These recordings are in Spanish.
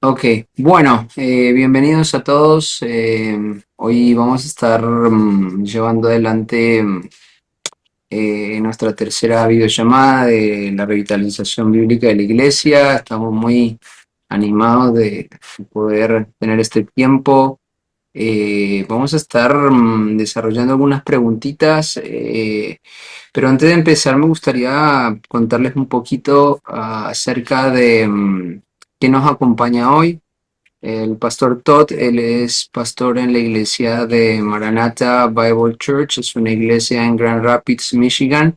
Ok, bueno, bienvenidos a todos. Hoy vamos a estar llevando adelante nuestra tercera videollamada de la revitalización bíblica de la iglesia. Estamos muy animados de poder tener este tiempo. Vamos a estar desarrollando algunas preguntitas, pero antes de empezar me gustaría contarles un poquito acerca de qué nos acompaña hoy. El pastor Todd, él es pastor en la iglesia de Maranatha Bible Church, es una iglesia en Grand Rapids, Michigan.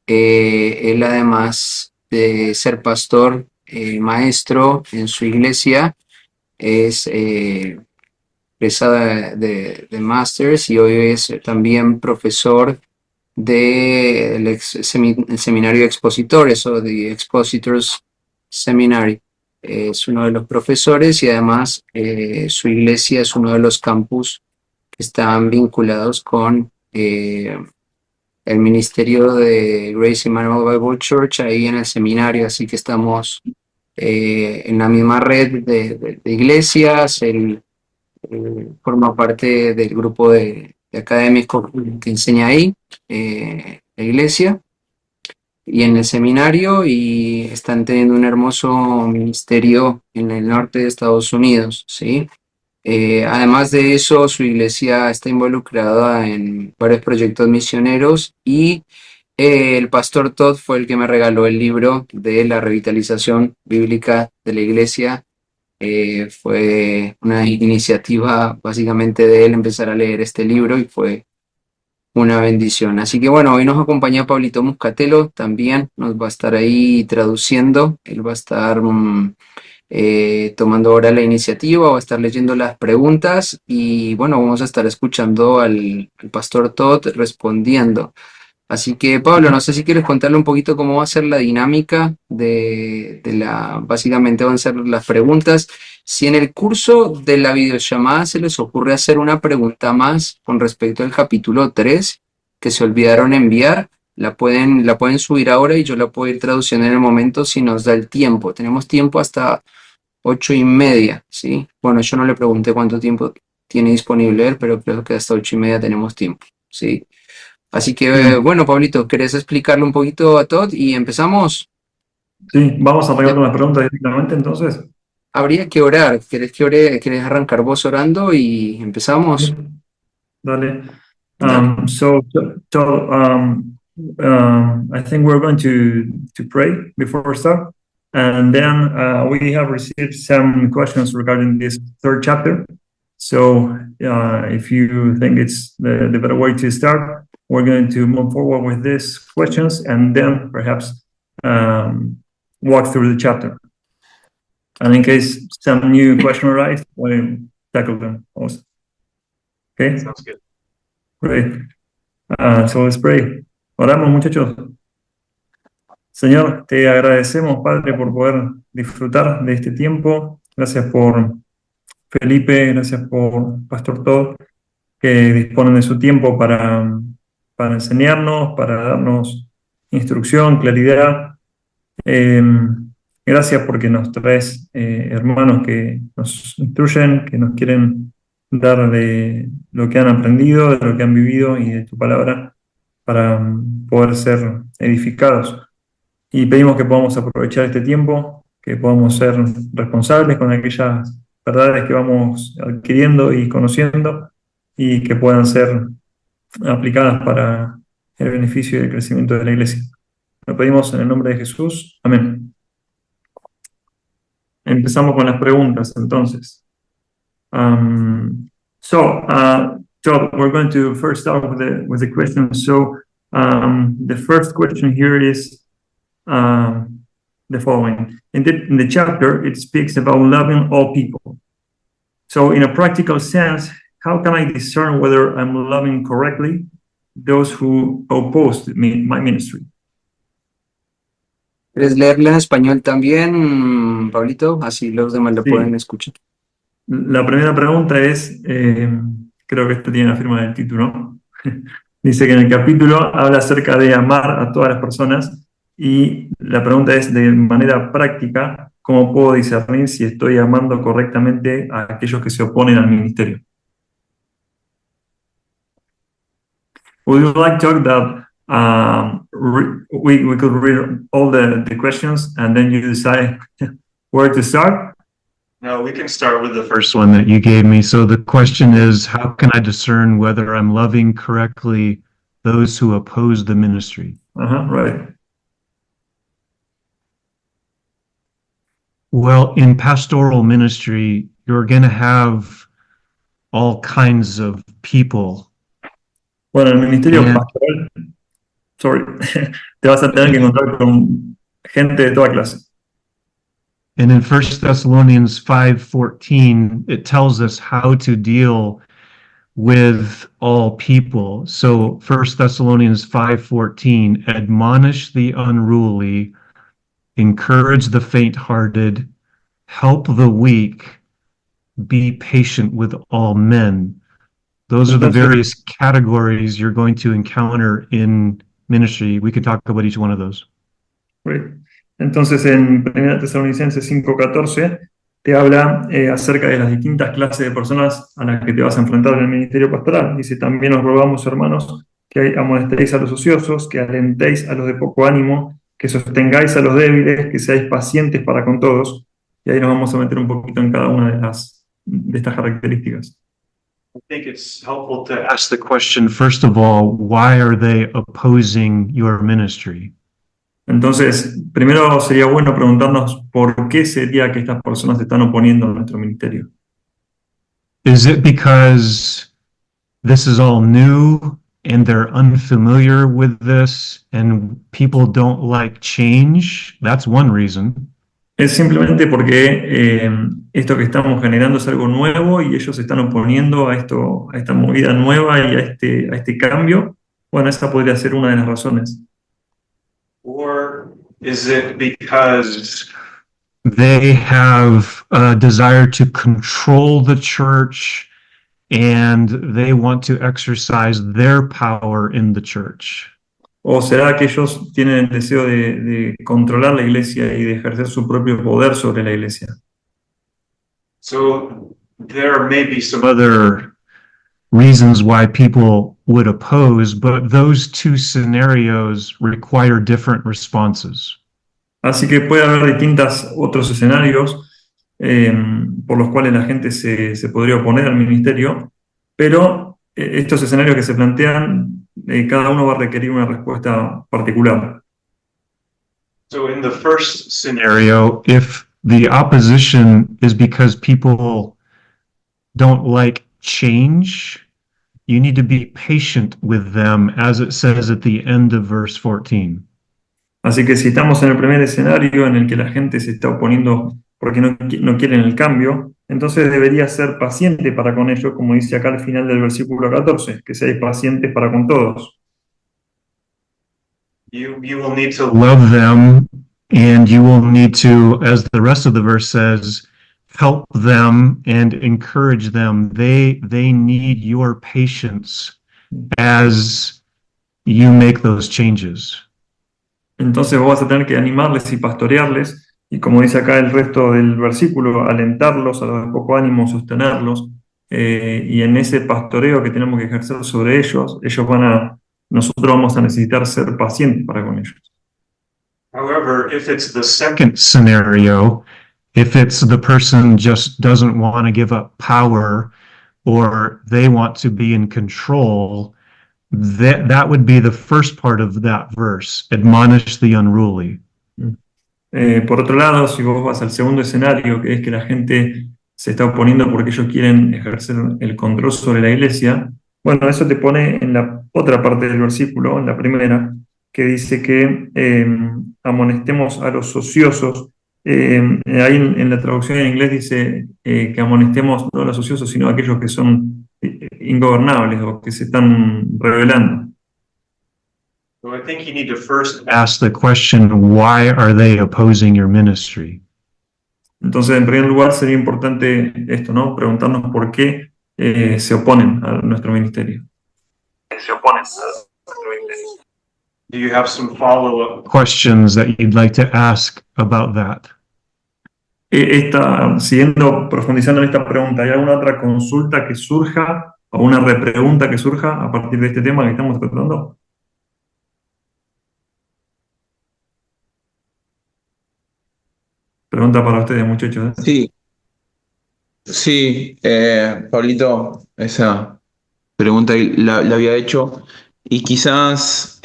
Él además de ser pastor, maestro en su iglesia, es egresada de Masters y hoy es también profesor del seminario de expositores o de Expositors Seminary. Es uno de los profesores y además su iglesia es uno de los campus que están vinculados con el ministerio de Grace Emmanuel Bible Church ahí en el seminario, así que estamos en la misma red de iglesias. Él forma parte del grupo de académicos que enseña ahí, la iglesia y en el seminario, y están teniendo un hermoso ministerio en el norte de Estados Unidos, ¿sí? Además de eso, su iglesia está involucrada en varios proyectos misioneros y el pastor Todd fue el que me regaló el libro de la revitalización bíblica de la iglesia. Fue una iniciativa básicamente de él empezar a leer este libro y fue una bendición. Así que bueno, hoy nos acompaña Pablito Muscatelo, también nos va a estar ahí traduciendo. Él va a estar tomando ahora la iniciativa, va a estar leyendo las preguntas y bueno, vamos a estar escuchando al pastor Todd respondiendo. Así que Pablo, no sé si quieres contarle un poquito cómo va a ser la dinámica básicamente van a ser las preguntas. Si en el curso de la videollamada se les ocurre hacer una pregunta más con respecto al capítulo 3 que se olvidaron enviar, la pueden subir ahora y yo la puedo ir traduciendo en el momento si nos da el tiempo. Tenemos tiempo hasta 8:30, ¿sí? Bueno, yo no le pregunté cuánto tiempo tiene disponible él, pero creo que hasta 8:30 tenemos tiempo, ¿sí? Así que, Bien, bueno, Pablito, ¿querés explicarle un poquito a Todd y empezamos? sí, vamos a arrancar Te- con las preguntas directamente entonces. Habría que orar. ¿Querés que ore? ¿Querés arrancar vos orando y empezamos? Sí, dale. Dale. I think we're going to pray before we start, and then we have received some questions regarding this third chapter. So if you think it's the better way to start, we're going to move forward with these questions and then perhaps walk through the chapter. And in case some new question arise, we'll tackle them also. Okay, Sounds good. great. So let's pray. Oramos, muchachos. Señor, te agradecemos, Padre, por poder disfrutar de este tiempo. Gracias por Felipe, gracias por Pastor Todd, que disponen de su tiempo para enseñarnos, para darnos instrucción, claridad. Eh, Gracias porque nos traes hermanos que nos instruyen, que nos quieren dar de lo que han aprendido, de lo que han vivido y de tu palabra para poder ser edificados. Y pedimos que podamos aprovechar este tiempo, que podamos ser responsables con aquellas verdades que vamos adquiriendo y conociendo y que puedan ser aplicadas para el beneficio y el crecimiento de la iglesia. Lo pedimos en el nombre de Jesús. Amén. Empezamos con las preguntas, entonces. So, we're going to first start with the questions. So, the first question here is the following. In the chapter, it speaks about loving all people. So, in a practical sense, how can I discern whether I'm loving correctly those who oppose my ministry? ¿Quieres leerla en español también, Pablito? Así los demás lo pueden Sí, escuchar. la primera pregunta es, creo que esto tiene la firma del título, ¿no? Dice que en el capítulo habla acerca de amar a todas las personas y la pregunta es de manera práctica, ¿cómo puedo discernir si estoy amando correctamente a aquellos que se oponen al ministerio? Would you like to talk that we could read all the questions and then you decide where to start? No, we can start with the first one that you gave me. So the question is, how can I discern whether I'm loving correctly those who oppose the ministry? Right. Well, in pastoral ministry, you're going to have all kinds of people. Bueno, en el ministerio Yeah. pastoral, sorry, te vas a tener que encontrar con gente de toda clase. And in 1 Thessalonians 5:14, it tells us how to deal with all people. So 1 Thessalonians 5:14, admonish the unruly, encourage the faint-hearted, help the weak, be patient with all men. Those are the various categories you're going to encounter in ministry. We can talk about each one of those. Right. Entonces, en 1 Tesalonicenses 5:14 te habla acerca de las distintas clases de personas a las que te vas a enfrentar en el ministerio pastoral. Dice, también os rogamos, hermanos, que amonestéis a los ociosos, que alentéis a los de poco ánimo, que sostengáis a los débiles, que seáis pacientes para con todos. Y ahí nos vamos a meter un poquito en cada una de estas características. I think it's helpful to ask the question, first of all, why are they opposing your ministry? Entonces, primero sería bueno preguntarnos por qué sería que estas personas se están oponiendo a nuestro ministerio. Is it because this is all new and they're unfamiliar with this and people don't like change? That's one reason. Es simplemente porque esto que estamos generando es algo nuevo y ellos se están oponiendo a esto, a esta movida nueva y a este cambio. Bueno, esa podría ser una de las razones. Or is it because they have a desire to control the church and they want to exercise their power in the church? ¿O será que ellos tienen el deseo de controlar la iglesia y de ejercer su propio poder sobre la iglesia? So there may be some other reasons why people would oppose, but those two scenarios require different responses. Así que puede haber distintos otros escenarios por los cuales la gente se podría oponer al ministerio, pero estos escenarios que se plantean, cada uno va a requerir una respuesta particular. So in the first scenario, if the opposition is because people don't like change, you need to be patient with them, as it says at the end of verse 14. Así que si estamos en el primer escenario en el que la gente se está oponiendo porque no quieren el cambio, entonces debería ser paciente para con ellos, como dice acá al final del versículo 14, que seáis pacientes para con todos. You will need to love them, and you will need to, as the rest of the verse says, help them and encourage them. They need your patience as you make those changes. Entonces vos vas a tener que animarles y pastorearles, y como dice acá el resto del versículo, alentarlos, a los de poco ánimo, sostenerlos, y en ese pastoreo que tenemos que ejercer sobre ellos, nosotros vamos a necesitar ser pacientes para con ellos. However, if it's the second scenario, if it's the person just doesn't want to give up power or they want to be in control, that would be the first part of that verse, admonish the unruly. Por otro lado, si vos vas al segundo escenario, que es que la gente se está oponiendo porque ellos quieren ejercer el control sobre la iglesia, bueno, eso te pone en la otra parte del versículo, en la primera, que dice que amonestemos a los ociosos. Ahí en la traducción en inglés dice que amonestemos no a los ociosos, sino a aquellos que son ingobernables o que se están rebelando. So I think you need to first ask the question, why are they opposing your ministry? Entonces, en primer lugar, sería importante esto, ¿no? Preguntarnos por qué se oponen a nuestro ministerio. Do you have some follow-up questions that you'd like to ask about that? Profundizando en esta pregunta, ¿hay alguna otra consulta que surja o una repregunta que surja a partir de este tema que estamos tratando? Pregunta para ustedes, muchachos. Sí, sí, Pablito, esa pregunta la había hecho y quizás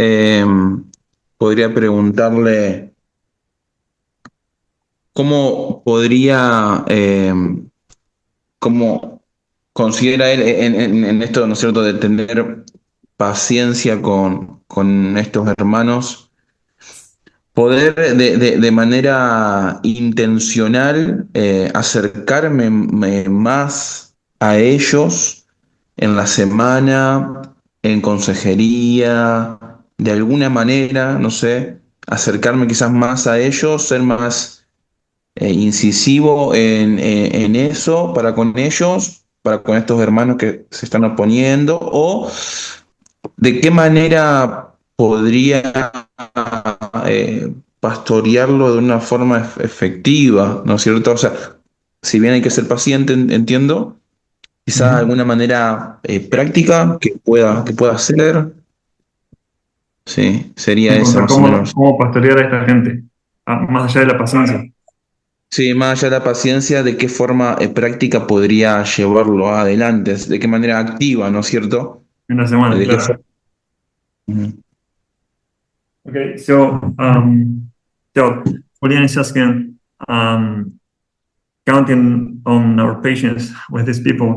podría preguntarle cómo podría, cómo considera él en esto, ¿no es cierto?, de tener paciencia con estos hermanos, poder de manera intencional acercarme más a ellos en la semana, en consejería, de alguna manera, no sé, acercarme quizás más a ellos, ser más incisivo en eso para con ellos, para con estos hermanos que se están oponiendo, o de qué manera podría pastorearlo de una forma efectiva, ¿no es cierto? O sea, si bien hay que ser paciente, entiendo, quizá Ujú. alguna manera práctica que pueda hacer. Sí, sería esa más o menos. ¿Cómo pastorear a esta gente? Más allá de la paciencia. Sí, más allá de la paciencia, de qué forma práctica podría llevarlo adelante, de qué manera activa, ¿no es cierto? En la semana, De qué claro. forma. Ujú. Okay, so Julian is asking, counting on our patience with these people.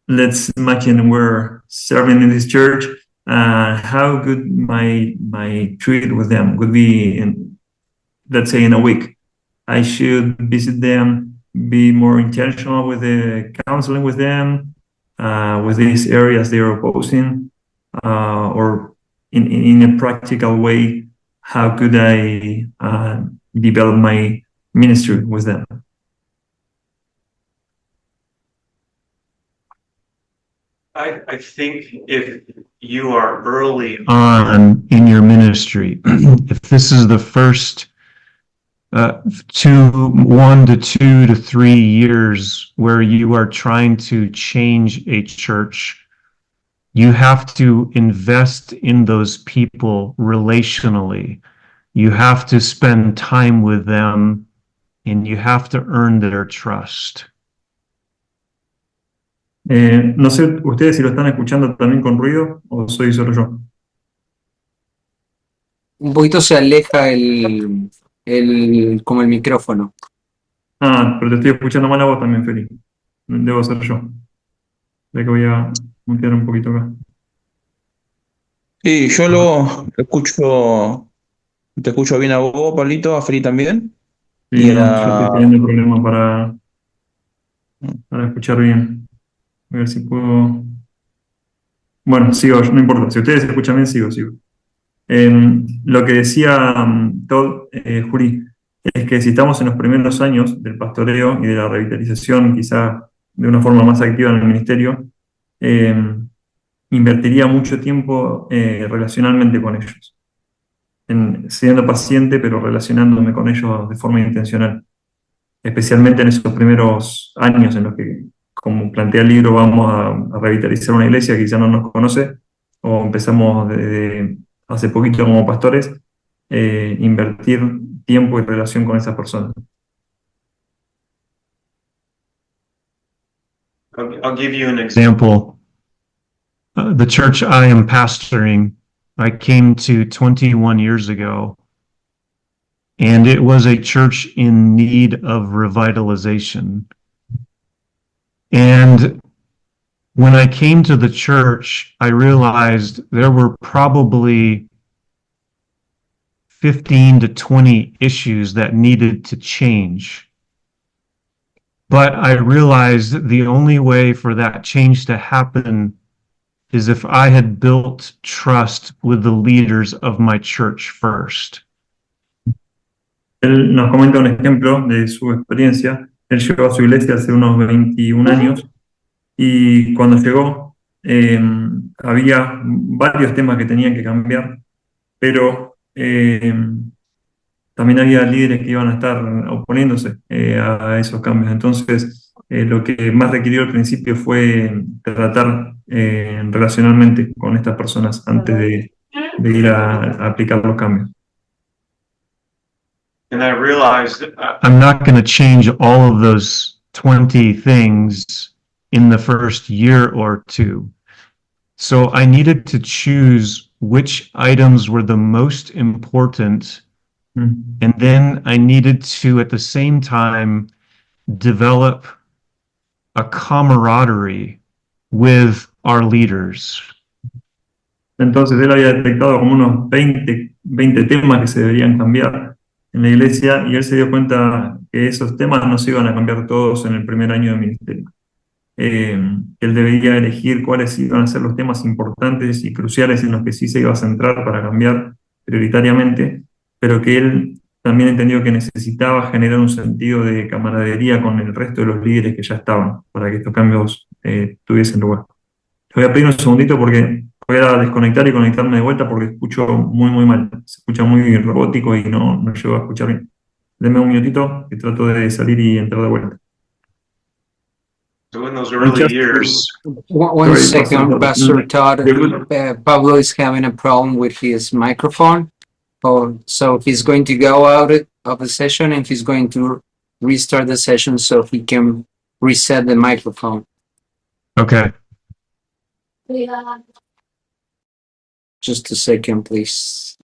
Let's imagine we're serving in this church. How good my treat with them would be in, let's say, in a week. I should visit them, be more intentional with the counseling with them, with these areas they are opposing, or in a practical way, how could I develop my ministry with them? I think if you are early on in your ministry, if this is the first 1 to 2 to 3 years where you are trying to change a church, you have to invest in those people relationally. You have to spend time with them and you have to earn their trust. No sé, ustedes si lo están escuchando también con ruido o soy solo yo. Un poquito se aleja como el micrófono. Pero te estoy escuchando mal a vos también, Feli. Debo ser yo. Ya que voy a mutear un poquito acá. Sí, yo te escucho bien a vos, Pablito, a Feli también. Sí, no, yo estoy teniendo problemas para escuchar bien. A ver si puedo. Bueno, sigo, no importa. Si ustedes escuchan bien, sigo. Lo que decía Todd, Juli, es que si estamos en los primeros años del pastoreo y de la revitalización, quizá de una forma más activa en el ministerio, invertiría mucho tiempo relacionalmente con ellos, siendo paciente, pero relacionándome con ellos de forma intencional, especialmente en esos primeros años en los que, como plantea el libro, vamos a revitalizar una iglesia que quizá no nos conoce, o empezamos desde hace poquito como pastores, invertir tiempo y relación con esas personas. I'll give you an example. The church I am pastoring, I came to 21 years ago, and it was a church in need of revitalization. And when I came to the church, I realized there were probably 15 to 20 issues that needed to change. But I realized the only way for that change to happen is if I had built trust with the leaders of my church first. Él nos comenta un ejemplo de su experiencia. Él llegó a su iglesia hace unos 21 años y cuando llegó había varios temas que tenían que cambiar, pero también había líderes que iban a estar oponiéndose a esos cambios. Entonces, lo que más requirió al principio fue tratar relacionalmente con estas personas antes de ir a aplicar los cambios. And I realized I'm not going to change all of those 20 things in the first year or two. So I needed to choose which items were the most important. And then I needed to, at the same time, develop a camaraderie with our leaders. Entonces él había detectado como unos 20 temas que se deberían cambiar en la iglesia y él se dio cuenta que esos temas no se iban a cambiar todos en el primer año de ministerio. Él debería elegir cuáles iban a ser los temas importantes y cruciales en los que sí se iba a centrar para cambiar prioritariamente, pero que él también entendió que necesitaba generar un sentido de camaradería con el resto de los líderes que ya estaban para que estos cambios tuviesen lugar. Le voy a pedir un segundito porque voy a desconectar y conectarme de vuelta porque escucho muy mal. Se escucha muy robótico y no llego a escuchar bien. Denme un minutito que trato de salir y entrar de vuelta. so in those early years, One Sorry, second, Pastor. Pastor Todd. Pablo is having a problem with his microphone. So he's going to go out of the session and he's going to restart the session so he can reset the microphone. Okay. Just a second, please.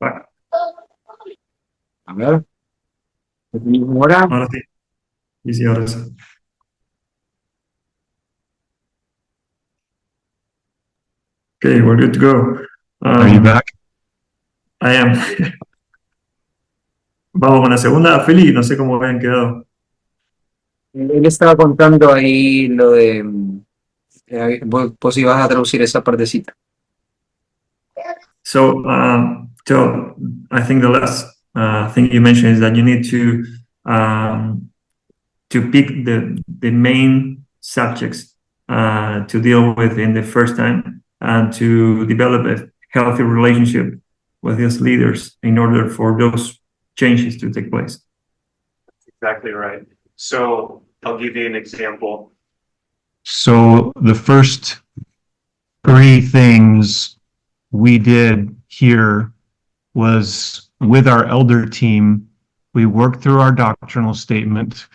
Va, A ver. Ahora. ahora sí. Y sí, ahora sí. Okay, we're good to go. Are you back? I am. Vamos con la segunda. Feli, no sé cómo habían quedado. Él estaba contando ahí lo de. Vos ibas a traducir esa partecita. So, Joe, I think the last thing you mentioned is that you need to pick the main subjects to deal with in the first time and to develop a healthy relationship with those leaders in order for those changes to take place. exactly right. So I'll give you an example. So the first 3 things we did here was with our elder team, we worked through our doctrinal statement.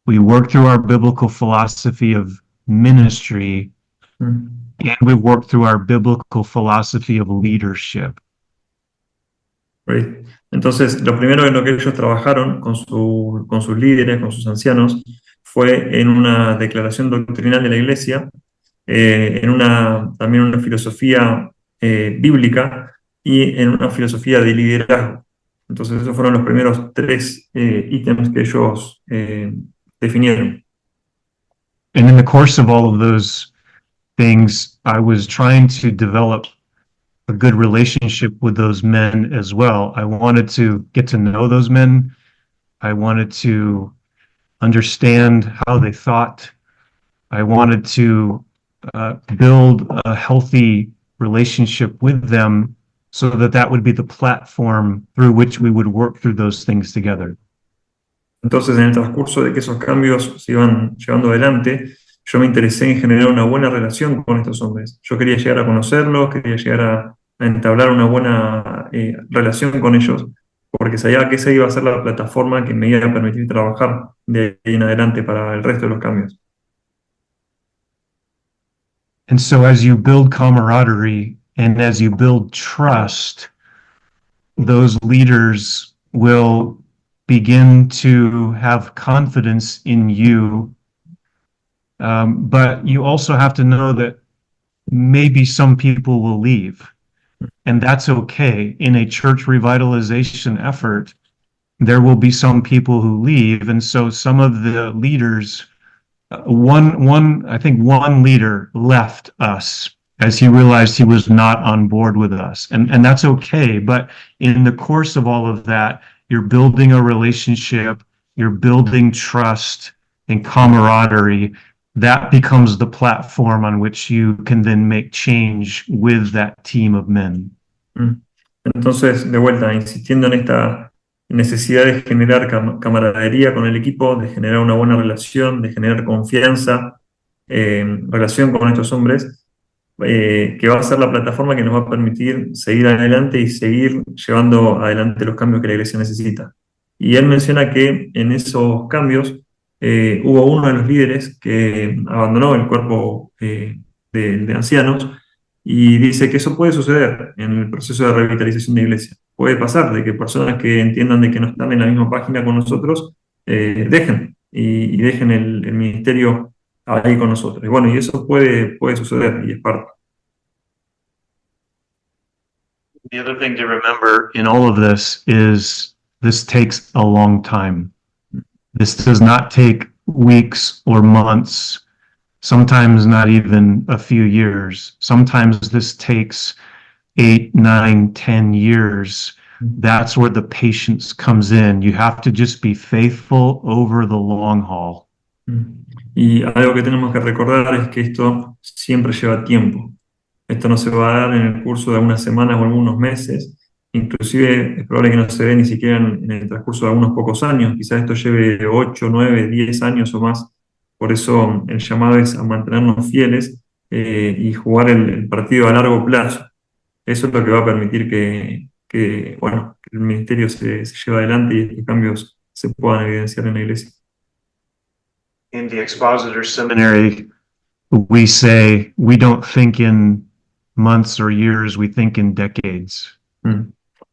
We worked through our biblical philosophy of ministry, and we worked through our biblical philosophy of leadership. Right. Entonces, lo primero en lo que ellos trabajaron con sus líderes, con sus ancianos, fue en una declaración doctrinal de la iglesia, también una filosofía bíblica y en una filosofía de liderazgo. Entonces, esos fueron los primeros 3 ítems que ellos definieron. And in the course of all of those things, I was trying to develop a good relationship with those men as well. I wanted to get to know those men. I wanted to understand how they thought. I wanted to build a healthy relationship with them so that would be the platform through which we would work through those things together. Entonces, en el transcurso de que esos cambios se iban llevando adelante, yo me interesé en generar una buena relación con estos hombres. Yo quería llegar a conocerlos, quería llegar a entablar una buena relación con ellos, porque sabía que esa iba a ser la plataforma que me iba a permitir trabajar de ahí en adelante para el resto de los cambios. And so as you build camaraderie and as you build trust, those leaders will begin to have confidence in you. But you also have to know that maybe some people will leave, and that's okay. In a church revitalization effort, there will be some people who leave, and so some of the leaders, I think one leader left us as he realized he was not on board with us, and that's okay. But in the course of all of that, you're building a relationship, you're building trust and camaraderie. That becomes the platform on which you can then make change with that team of men. Entonces, de vuelta, insistiendo en esta necesidad de generar camaradería con el equipo, de generar una buena relación, de generar confianza, relación con estos hombres, que va a ser la plataforma que nos va a permitir seguir adelante y seguir llevando adelante los cambios que la iglesia necesita. Y él menciona que en esos cambios hubo uno de los líderes que abandonó el cuerpo de ancianos, y dice que eso puede suceder en el proceso de revitalización de iglesia. Puede pasar de que personas que entiendan de que no están en la misma página con nosotros dejen y dejen el ministerio ahí con nosotros. Y bueno, y eso puede suceder y es parte. The other thing to remember in all of this is this takes a long time. This does not take weeks or months, sometimes not even a few years. Sometimes this takes 8, 9, 10 years. That's where the patience comes in. You have to just be faithful over the long haul. Y algo que tenemos que recordar es que esto siempre lleva tiempo. Esto no se va a dar en el curso de algunas semanas o algunos meses. Inclusive es probable que no se dé ni siquiera en el transcurso de algunos pocos años. Quizás esto lleve 8, 9, 10 años o más. Por eso el llamado es a mantenernos fieles y jugar el partido a largo plazo. Eso es lo que va a permitir que el ministerio se lleve adelante y estos cambios se puedan evidenciar en la iglesia. In the Expositor Seminary, We say we don't think in months or years, we think in decades.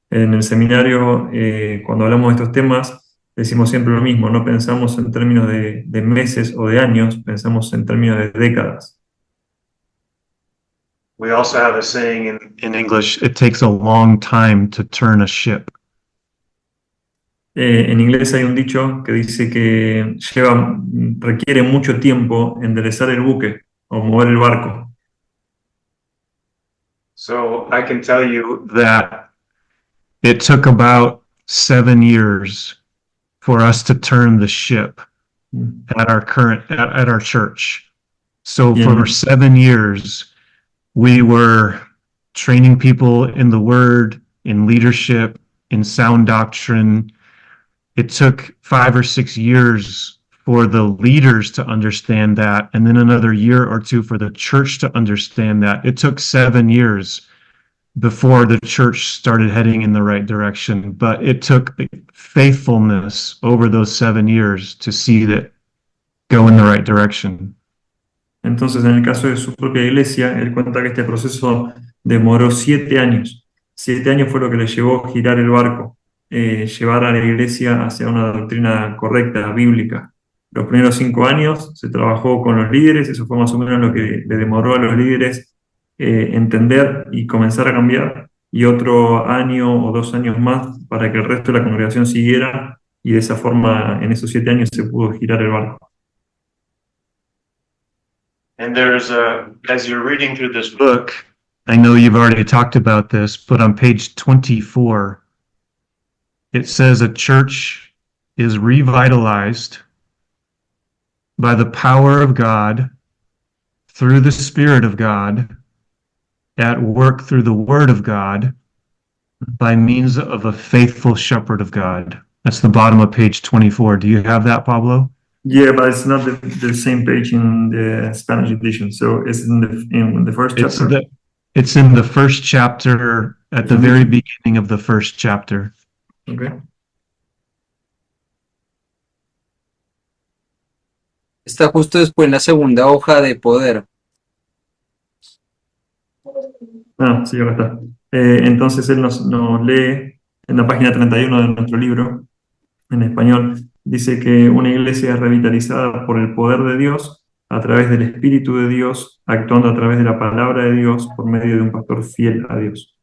En el seminario, cuando hablamos de estos temas, decimos siempre lo mismo, no pensamos en términos de meses o de años, pensamos en términos de décadas. we also have a saying In English, it takes a long time to turn a ship. En inglés hay un dicho que dice que requiere mucho tiempo enderezar el buque o mover el barco. So I can tell you That it took about 7 years for us to turn the ship at our church. So for 7 years, we were training people in the word, in leadership, in sound doctrine. It took 5 or 6 years for the leaders to understand that, and then another year or two for the church to understand that. It took 7 years before the church started heading in the right direction, but it took faithfulness over those 7 years to see that go in the right direction. Entonces, en el caso de su propia iglesia, él cuenta que este proceso demoró 7 años. 7 años fue lo que le llevó a girar el barco, llevar a la iglesia hacia una doctrina correcta, bíblica. Los primeros 5 años se trabajó con los líderes, eso fue más o menos lo que le demoró a los líderes entender y comenzar a cambiar, y otro año o 2 años más para que el resto de la congregación siguiera, y de esa forma, en esos 7 años se pudo girar el barco. and there's as you're reading through this book, I know you've already talked about this, but on page 24, it says a church is revitalized by the power of God, through the Spirit of God, at work through the Word of God, by means of a faithful shepherd of God. That's the bottom of page 24. Do you have that, Pablo? Yeah, but it's not the same page in the Spanish edition. So it's in the first It's chapter. it's in the first chapter at the very beginning of the first chapter. Okay. Está justo después en la segunda hoja de poder. Ah, sí, ahora está. Entonces él nos lee en la página 31 de nuestro libro, en español, dice que una iglesia es revitalizada por el poder de Dios a través del Espíritu de Dios, actuando a través de la palabra de Dios por medio de un pastor fiel a Dios.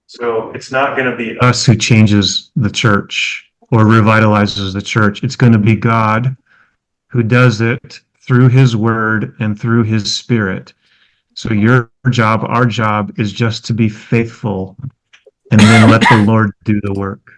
So it's not going to be Us who changes the church or revitalizes the church. It's going to be God who does it through his word and through his spirit. So your job, our job, is just to be faithful and then let the Lord do the work.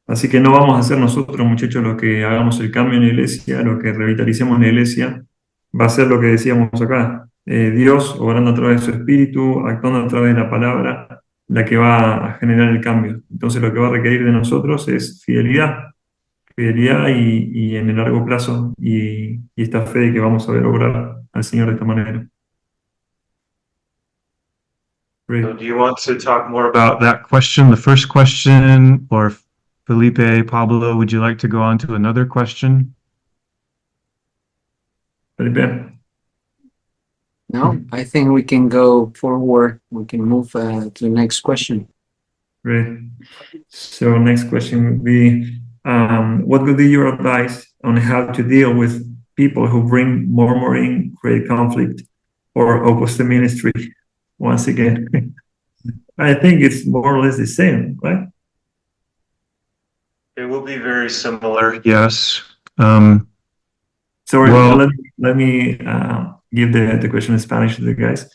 Así que no vamos a ser nosotros, muchachos, los que hagamos el cambio en la iglesia, los que revitalicemos la iglesia, va a ser lo que decíamos acá. Dios, obrando a través de su espíritu, actuando a través de la palabra, la que va a generar el cambio. Entonces lo que va a requerir de nosotros es fidelidad y en el largo plazo y esta fe de que vamos a ver obrar al Señor de esta manera. Great. So do you want to talk more About that question, the first question, or Felipe, Pablo, would you like to go on to another question? Felipe. No, I think we can go forward. We can move to the next question. Great. So next question would be, what would be your advice on how to deal with people who bring murmuring, create conflict, or oppose the ministry? Once again, I think it's more or less the same, right? It will be very similar. Yes. Sorry, Well- let me give the question in Spanish to the guys.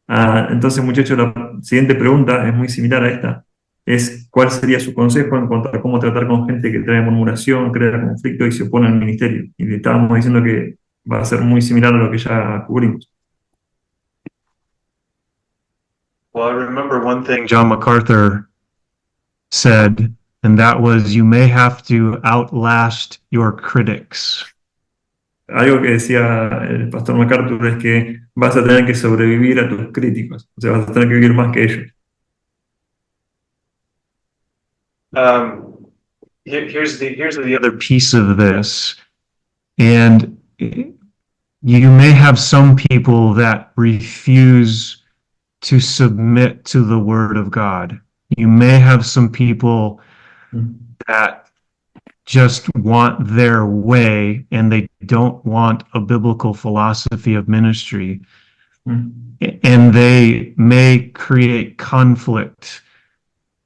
Entonces, muchachos, la siguiente pregunta es muy similar a esta. Es, ¿cuál sería su consejo en cuanto a cómo tratar con gente que trae murmuración, crea conflicto y se opone al ministerio? Y le estábamos diciendo que va a ser muy similar a lo que ya cubrimos. Well, I remember one thing John MacArthur said, and that was, you may have to outlast your critics. Algo que decía el pastor MacArthur es que vas a tener que sobrevivir a tus críticos, o sea, vas a tener que vivir más que ellos. here's the other Piece of this, and you may have some people that refuse to submit to the word of God. You may have some people that just want their way and they don't want a biblical philosophy of ministry, and they may create conflict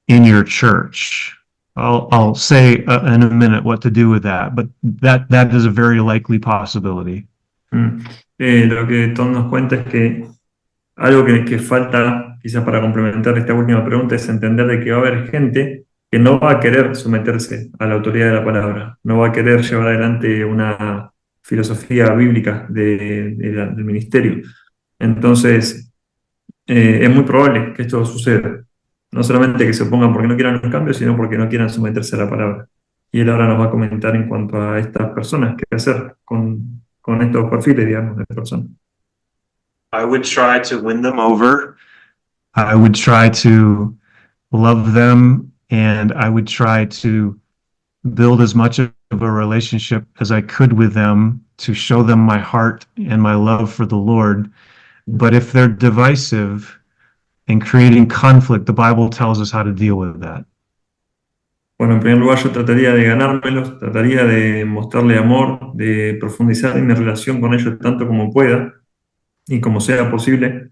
in your church. I'll say in a minute what to do with that, but that is a very likely possibility. Lo que Tom nos cuenta es que algo que falta, quizás para complementar esta última pregunta, es entender de que va a haber gente que no va a querer someterse a la autoridad de la palabra, no va a querer llevar adelante una filosofía bíblica del ministerio. Entonces, es muy probable que esto suceda. No solamente que se opongan porque no quieran los cambios, sino porque no quieran someterse a la palabra. Y él ahora nos va a comentar en cuanto a estas personas, qué hacer con estos perfiles, digamos, de personas. I would try to win them over. I would try to love them, and I would try to build as much of a relationship as I could with them to show them my heart and my love for the Lord. But if they're divisive and creating conflict, the Bible tells us how to deal with that. Bueno, en primer lugar yo trataría de ganármelos, trataría de mostrarle amor, de profundizar en mi relación con ellos tanto como pueda y como sea posible.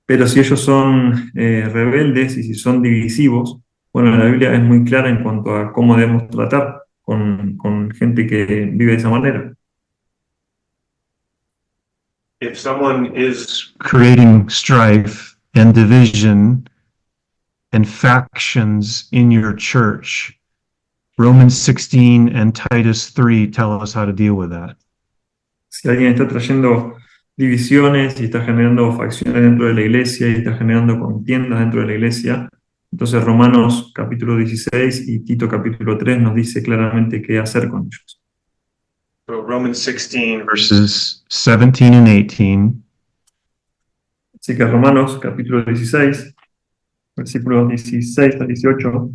Pero si ellos son rebeldes y si son divisivos, bueno, la Biblia es muy clara en cuanto a cómo debemos tratar con gente que vive de esa manera. If someone is Creating strife and division and factions in your church, Romans 16 and Titus 3 tell us how to deal with that. Si alguien está trayendo divisiones y está generando facciones dentro de la iglesia y está generando contiendas dentro de la iglesia, Entonces Romanos capítulo 16 y Tito capítulo 3 nos dice claramente qué hacer con ellos. So Romans 16, verses 17 and 18. Así que Romanos capítulo 16, versículos 16 a 18.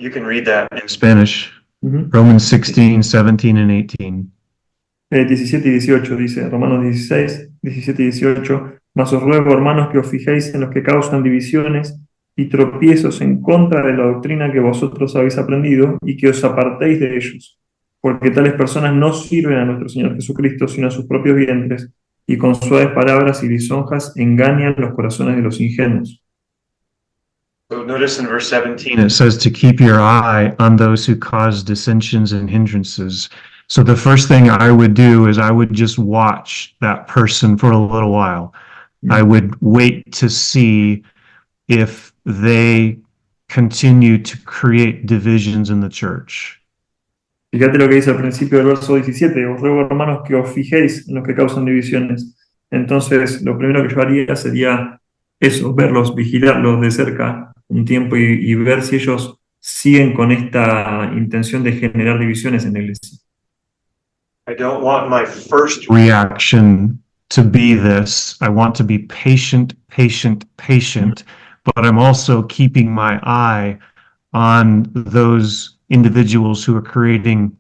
you can read that. In Spanish, Ujú. Romans 16, 17, and 18. 17 y 18 dice, Romanos 16, 17 y 18, mas os ruego, hermanos, que os fijéis en los que causan divisiones y tropiezos en contra de la doctrina que vosotros habéis aprendido y que os apartéis de ellos, porque tales personas no sirven a nuestro Señor Jesucristo, sino a sus propios vientres, y con suaves palabras y lisonjas engañan los corazones de los ingenuos. So notice in verse 17, And it says to keep your eye on those who cause dissensions and hindrances. So the first thing I would do is I would just watch that person for a little while. I would wait to see if they continue to create divisions in the church. Fíjate lo que dice al principio del verso 17, os ruego, hermanos, que os fijéis en los que causan divisiones. Entonces, lo primero que yo haría sería eso, verlos, vigilarlos de cerca un tiempo y ver si ellos siguen con esta intención de generar divisiones en la iglesia. I don't want my first Reaction to be this. I want to be patient, patient, patient, but I'm also keeping my eye on those individuals who are creating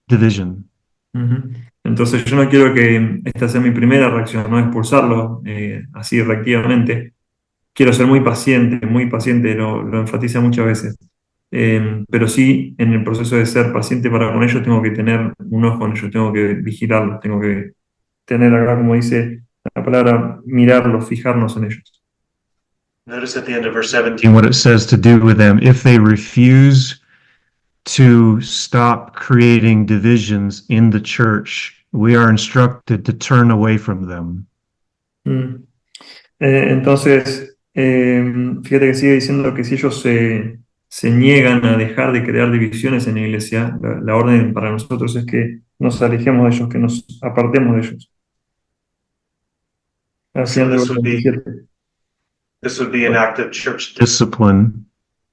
division. Ujú. Entonces, yo no quiero que esta sea mi primera reacción, no expulsarlos así reactivamente. Quiero ser muy paciente, lo enfatiza muchas veces. Pero sí, en el proceso de ser paciente para con ellos, tengo que tener un ojo en ellos, tengo que vigilarlos, tengo que tener acá, como dice la palabra, mirarlos, fijarnos en ellos. notice at the end of verse And 17, what it says to do with them, if they refuse to stop creating divisions in the church, we are instructed to turn away from them. Mm. Entonces, fíjate que sigue diciendo que si ellos se niegan a dejar de crear divisiones en la iglesia, la orden para nosotros es que nos alejemos de ellos, que nos apartemos de ellos. Al final del this verso would be 27. this would be an act of church Discipline.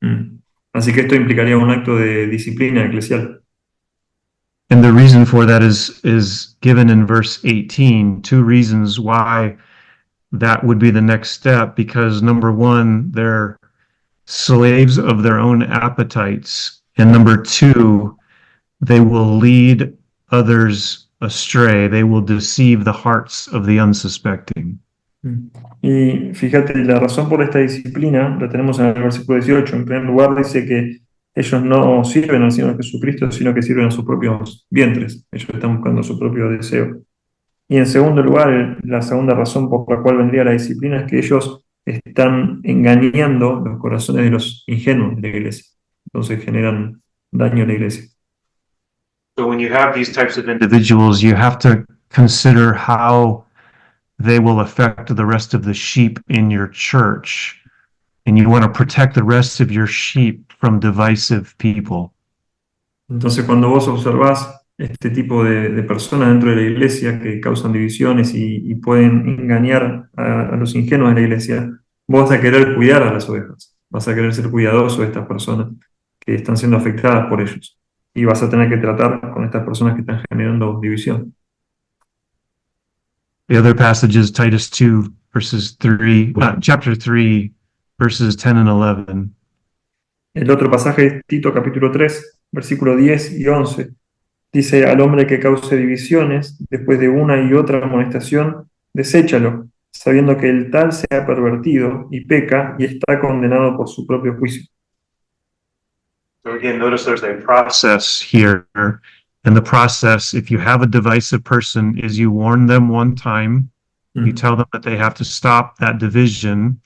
Mm. Así que esto implicaría un acto de disciplina eclesial. And the reason for that is given in verse 18, two reasons why that would be the next step, because number one, they're slaves of their own appetites, and number two, they will lead others astray. They will deceive the hearts of the unsuspecting. Y fíjate, la razón por esta disciplina la tenemos en el versículo 18. En primer lugar, dice que ellos no sirven al Señor Jesucristo, sino que sirven a sus propios vientres. Ellos están buscando su propio deseo. Y en segundo lugar, la segunda razón por la cual vendría la disciplina es que ellos están engañando los corazones de los ingenuos de la iglesia. Entonces generan daño en la iglesia. So when you have these types of Individuals, you have to consider how they will affect the rest of the sheep in your church. And you want to protect the rest of your sheep from divisive people. Entonces, cuando vos observás este tipo de personas dentro de la iglesia que causan divisiones y pueden engañar a los ingenuos de la iglesia, vos vas a querer cuidar a las ovejas, vas a querer ser cuidadoso de estas personas que están siendo afectadas por ellos. Y vas a tener que tratar con estas personas que están generando división. The other passage is Titus 2, chapter 3, verses 10 and 11. El otro pasaje es Tito capítulo 3, versículo 10 y 11. Dice, al hombre que cause divisiones, después de una y otra amonestación, deséchalo, sabiendo que el tal se ha pervertido y peca y está condenado por su propio juicio. So again, notice there's a process. Process here. And the process, if you have a divisive person, is you warn them one time, you tell them that they have to stop that division.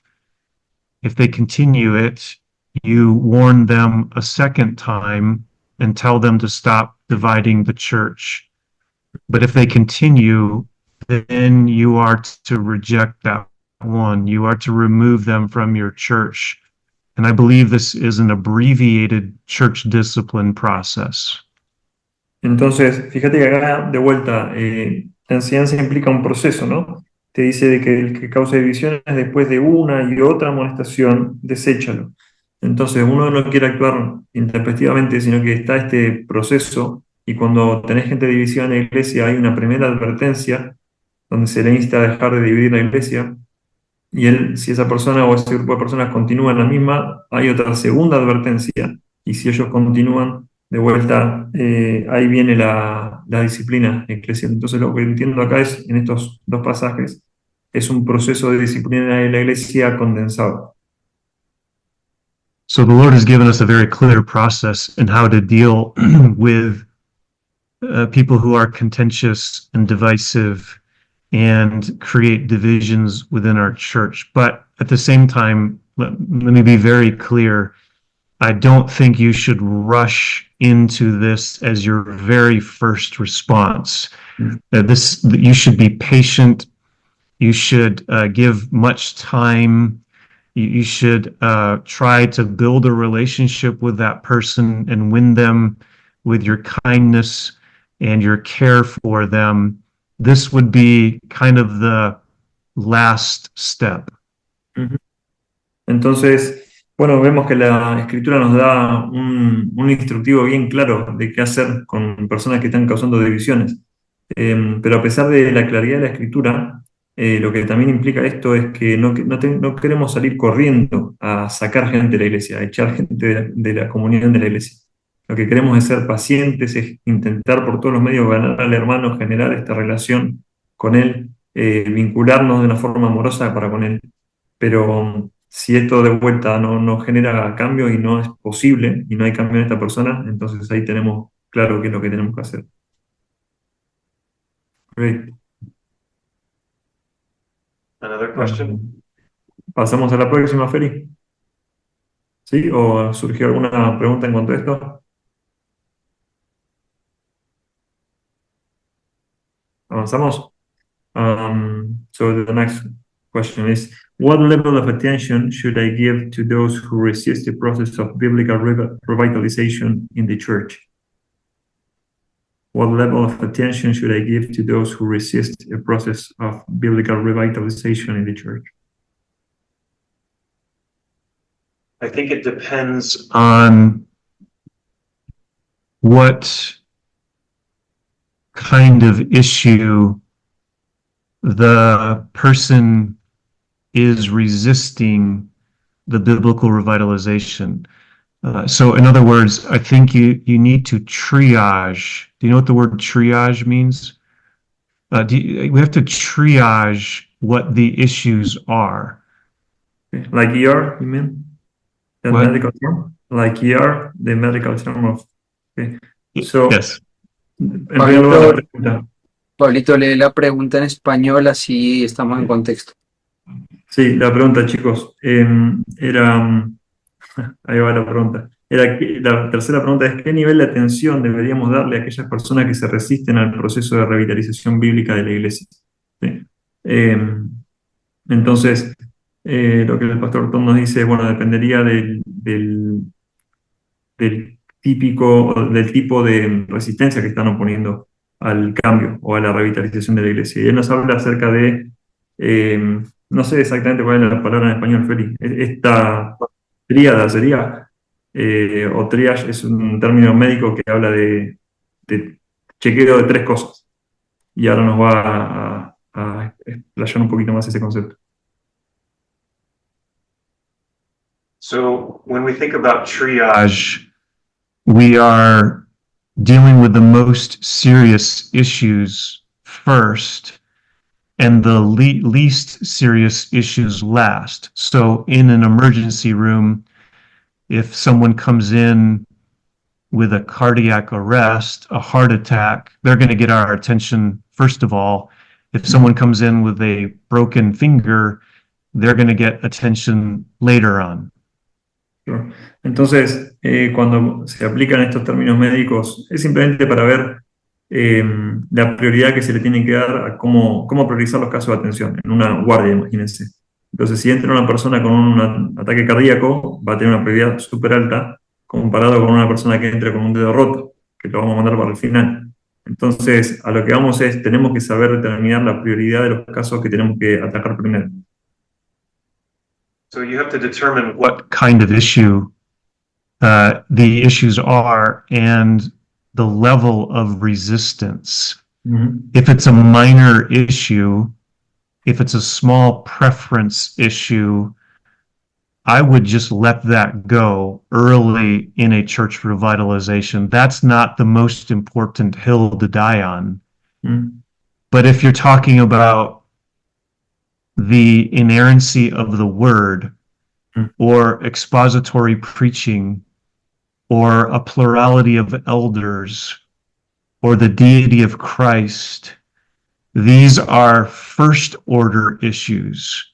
If they continue it, you warn them a second time and tell them to stop dividing the church. But if they continue, then you are to reject that one. You are to remove them from your church. And I believe this is an abbreviated church discipline process. Entonces, fíjate que acá, de vuelta, la enseñanza implica un proceso, ¿no? te dice de que el que causa divisiones después de una y otra amonestación, deséchalo. Entonces uno no quiere actuar intempestivamente, sino que está este proceso, y cuando tenés gente dividida en la iglesia hay una primera advertencia donde se le insta a dejar de dividir la iglesia, y él, si esa persona o ese grupo de personas continúa en la misma, hay otra segunda advertencia, y si ellos continúan, de vuelta, ahí viene la disciplina eclesial. Entonces lo que entiendo acá es, en estos dos pasajes, es un proceso de disciplina de la iglesia condensado. So the Lord has given us a very clear process in how to deal with people who are contentious and divisive and create divisions within our church. But at the same time, let me be very clear. I don't think you should rush into this as your very first response. You should be patient. You should give much time. You should try to build a relationship with that person and win them with your kindness and your care for them. This would be kind of the last step. Entonces, bueno, vemos que la Escritura nos da un instructivo bien claro de qué hacer con personas que están causando divisiones. Pero a pesar de la claridad de la Escritura, lo que también implica esto es que no queremos salir corriendo a sacar gente de la iglesia, a echar gente de la comunión de la iglesia. Lo que queremos es ser pacientes, es intentar por todos los medios ganar al hermano, generar esta relación con él, vincularnos de una forma amorosa para con él. Pero si esto de vuelta no genera cambio y no es posible y no hay cambio en esta persona, entonces ahí tenemos claro qué es lo que tenemos que hacer. Great. Another question? Pasamos a la próxima, Feli. ¿Sí? ¿O surgió alguna pregunta en cuanto a esto? ¿Avanzamos? So the next question is, what level of attention should I give to those who resist the process of biblical revitalization in the church? What level of attention should I give to those who resist a process of biblical revitalization in the church? I think it depends On what kind of issue the person is resisting the biblical revitalization. So in other words, I think you need to triage. Do you know what the word triage means? We have to triage what the issues are. Like ER, you mean? The What? medical term? Like ER, the medical term of... Okay. So, Yes. en primer lugar, la pregunta. Pablito, lee la pregunta en español, así estamos en contexto. Sí, la pregunta, chicos, era... Ahí va la pregunta. La tercera pregunta es: ¿qué nivel de atención deberíamos darle a aquellas personas que se resisten al proceso de revitalización bíblica de la iglesia? ¿Sí? Entonces, lo que el pastor Tom nos dice, bueno, dependería del tipo de resistencia que están oponiendo al cambio o a la revitalización de la iglesia. Y él nos habla acerca de, no sé exactamente cuál es la palabra en español, Feli, esta tríada sería, o triage es un término médico que habla de chequeo de tres cosas. Y ahora nos va a explayar un poquito más ese concepto. So when we think about triage, We are dealing with the most serious issues first and the least serious issues last. So in an emergency room, if someone comes in with a cardiac arrest, a heart attack, they're going to get our attention first of all. If someone comes in with a broken finger, they're going to get attention later on. Sure. Entonces, cuando se aplican estos términos médicos, es simplemente para ver la prioridad que se le tiene que dar a cómo priorizar los casos de atención en una guardia, imagínense. Entonces, si entra una persona con un ataque cardíaco, va a tener una prioridad súper alta comparado con una persona que entre con un dedo roto, que lo vamos a mandar para el final. Entonces, a lo que vamos es, tenemos que saber determinar la prioridad de los casos que tenemos que atacar primero. So you have to determine what What kind of issue the issues are and the level of resistance. Ujú. If it's a minor issue, if it's a small preference issue, I would just let that go early in a church revitalization. That's not the most important hill to die on. Mm. But if you're talking about the inerrancy of the word or expository preaching or a plurality of elders or the deity of Christ, these are first order issues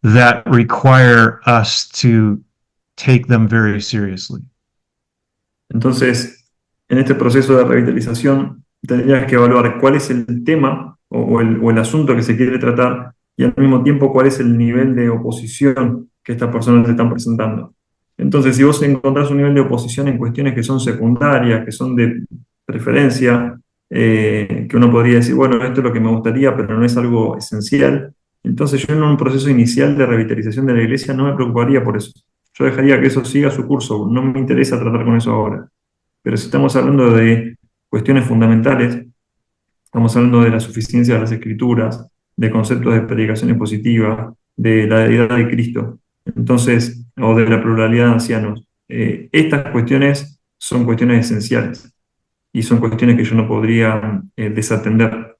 that require us to take them very seriously. Entonces, en este proceso de revitalización, tendrías que evaluar cuál es el tema o el asunto que se quiere tratar y al mismo tiempo cuál es el nivel de oposición que estas personas te están presentando. Entonces, si vos encontrás un nivel de oposición en cuestiones que son secundarias, que son de preferencia, que uno podría decir, bueno, esto es lo que me gustaría, pero no es algo esencial, entonces yo en un proceso inicial de revitalización de la iglesia no me preocuparía por eso. Yo dejaría que eso siga su curso, no me interesa tratar con eso ahora. Pero si estamos hablando de cuestiones fundamentales, estamos hablando de la suficiencia de las escrituras, de conceptos de predicación expositiva, de la deidad de Cristo, entonces, o de la pluralidad de ancianos. Estas cuestiones son cuestiones esenciales y son cuestiones que yo no podría desatender.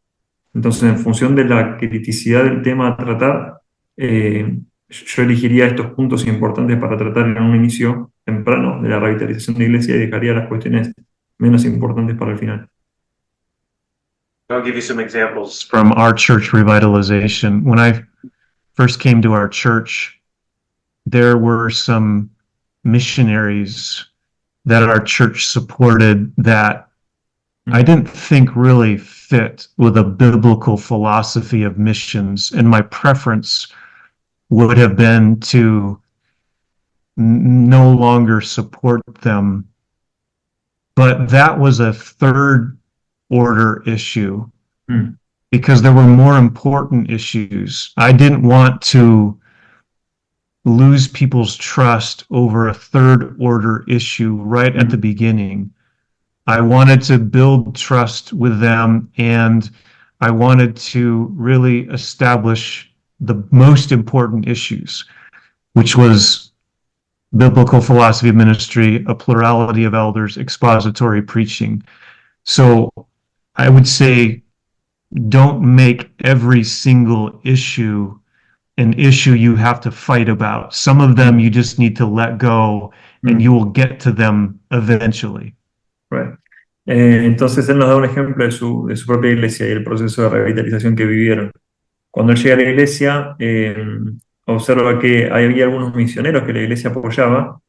Entonces, en función de la criticidad del tema a tratar, yo elegiría estos puntos importantes para tratar en un inicio temprano de la revitalización de la iglesia y dejaría las cuestiones menos importantes para el final. I'll give you some examples. From our church revitalization, when I first came to our church, there were some missionaries that our church supported that I didn't think really fit with a biblical philosophy of missions, and my preference would have been to no longer support them. But that was a third order issue because there were more important issues. I didn't want to lose people's trust over a third order issue right at the beginning. I wanted to build trust with them, and I wanted to really establish the most important issues, which was biblical philosophy of ministry, a plurality of elders, expository preaching. So I would say, don't make every single issue an issue you have to fight about. Some of them you just need to let go, and you will get to them eventually. Right. Entonces él nos da un ejemplo de su propia iglesia y el proceso de revitalización que vivieron. Cuando él llega a la iglesia, observa que había algunos misioneros que la iglesia apoyaba,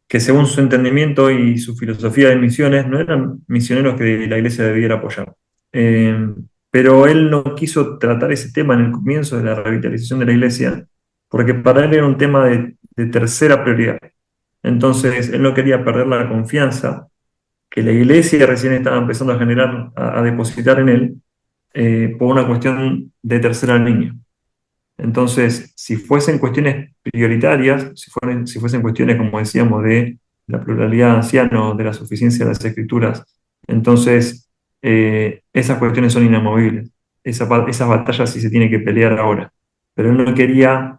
que según su entendimiento y su filosofía de misiones, no eran misioneros que la iglesia debiera apoyar. Pero él no quiso tratar ese tema en el comienzo de la revitalización de la iglesia, porque para él era un tema de tercera prioridad. Entonces él no quería perder la confianza que la iglesia recién estaba empezando a generar, a depositar en él, por una cuestión de tercera línea. Entonces, si fuesen cuestiones prioritarias, si fuesen cuestiones, como decíamos, de la pluralidad de ancianos, de la suficiencia de las escrituras, entonces esas cuestiones son inamovibles. Esas batallas sí se tiene que pelear ahora. Pero él no quería,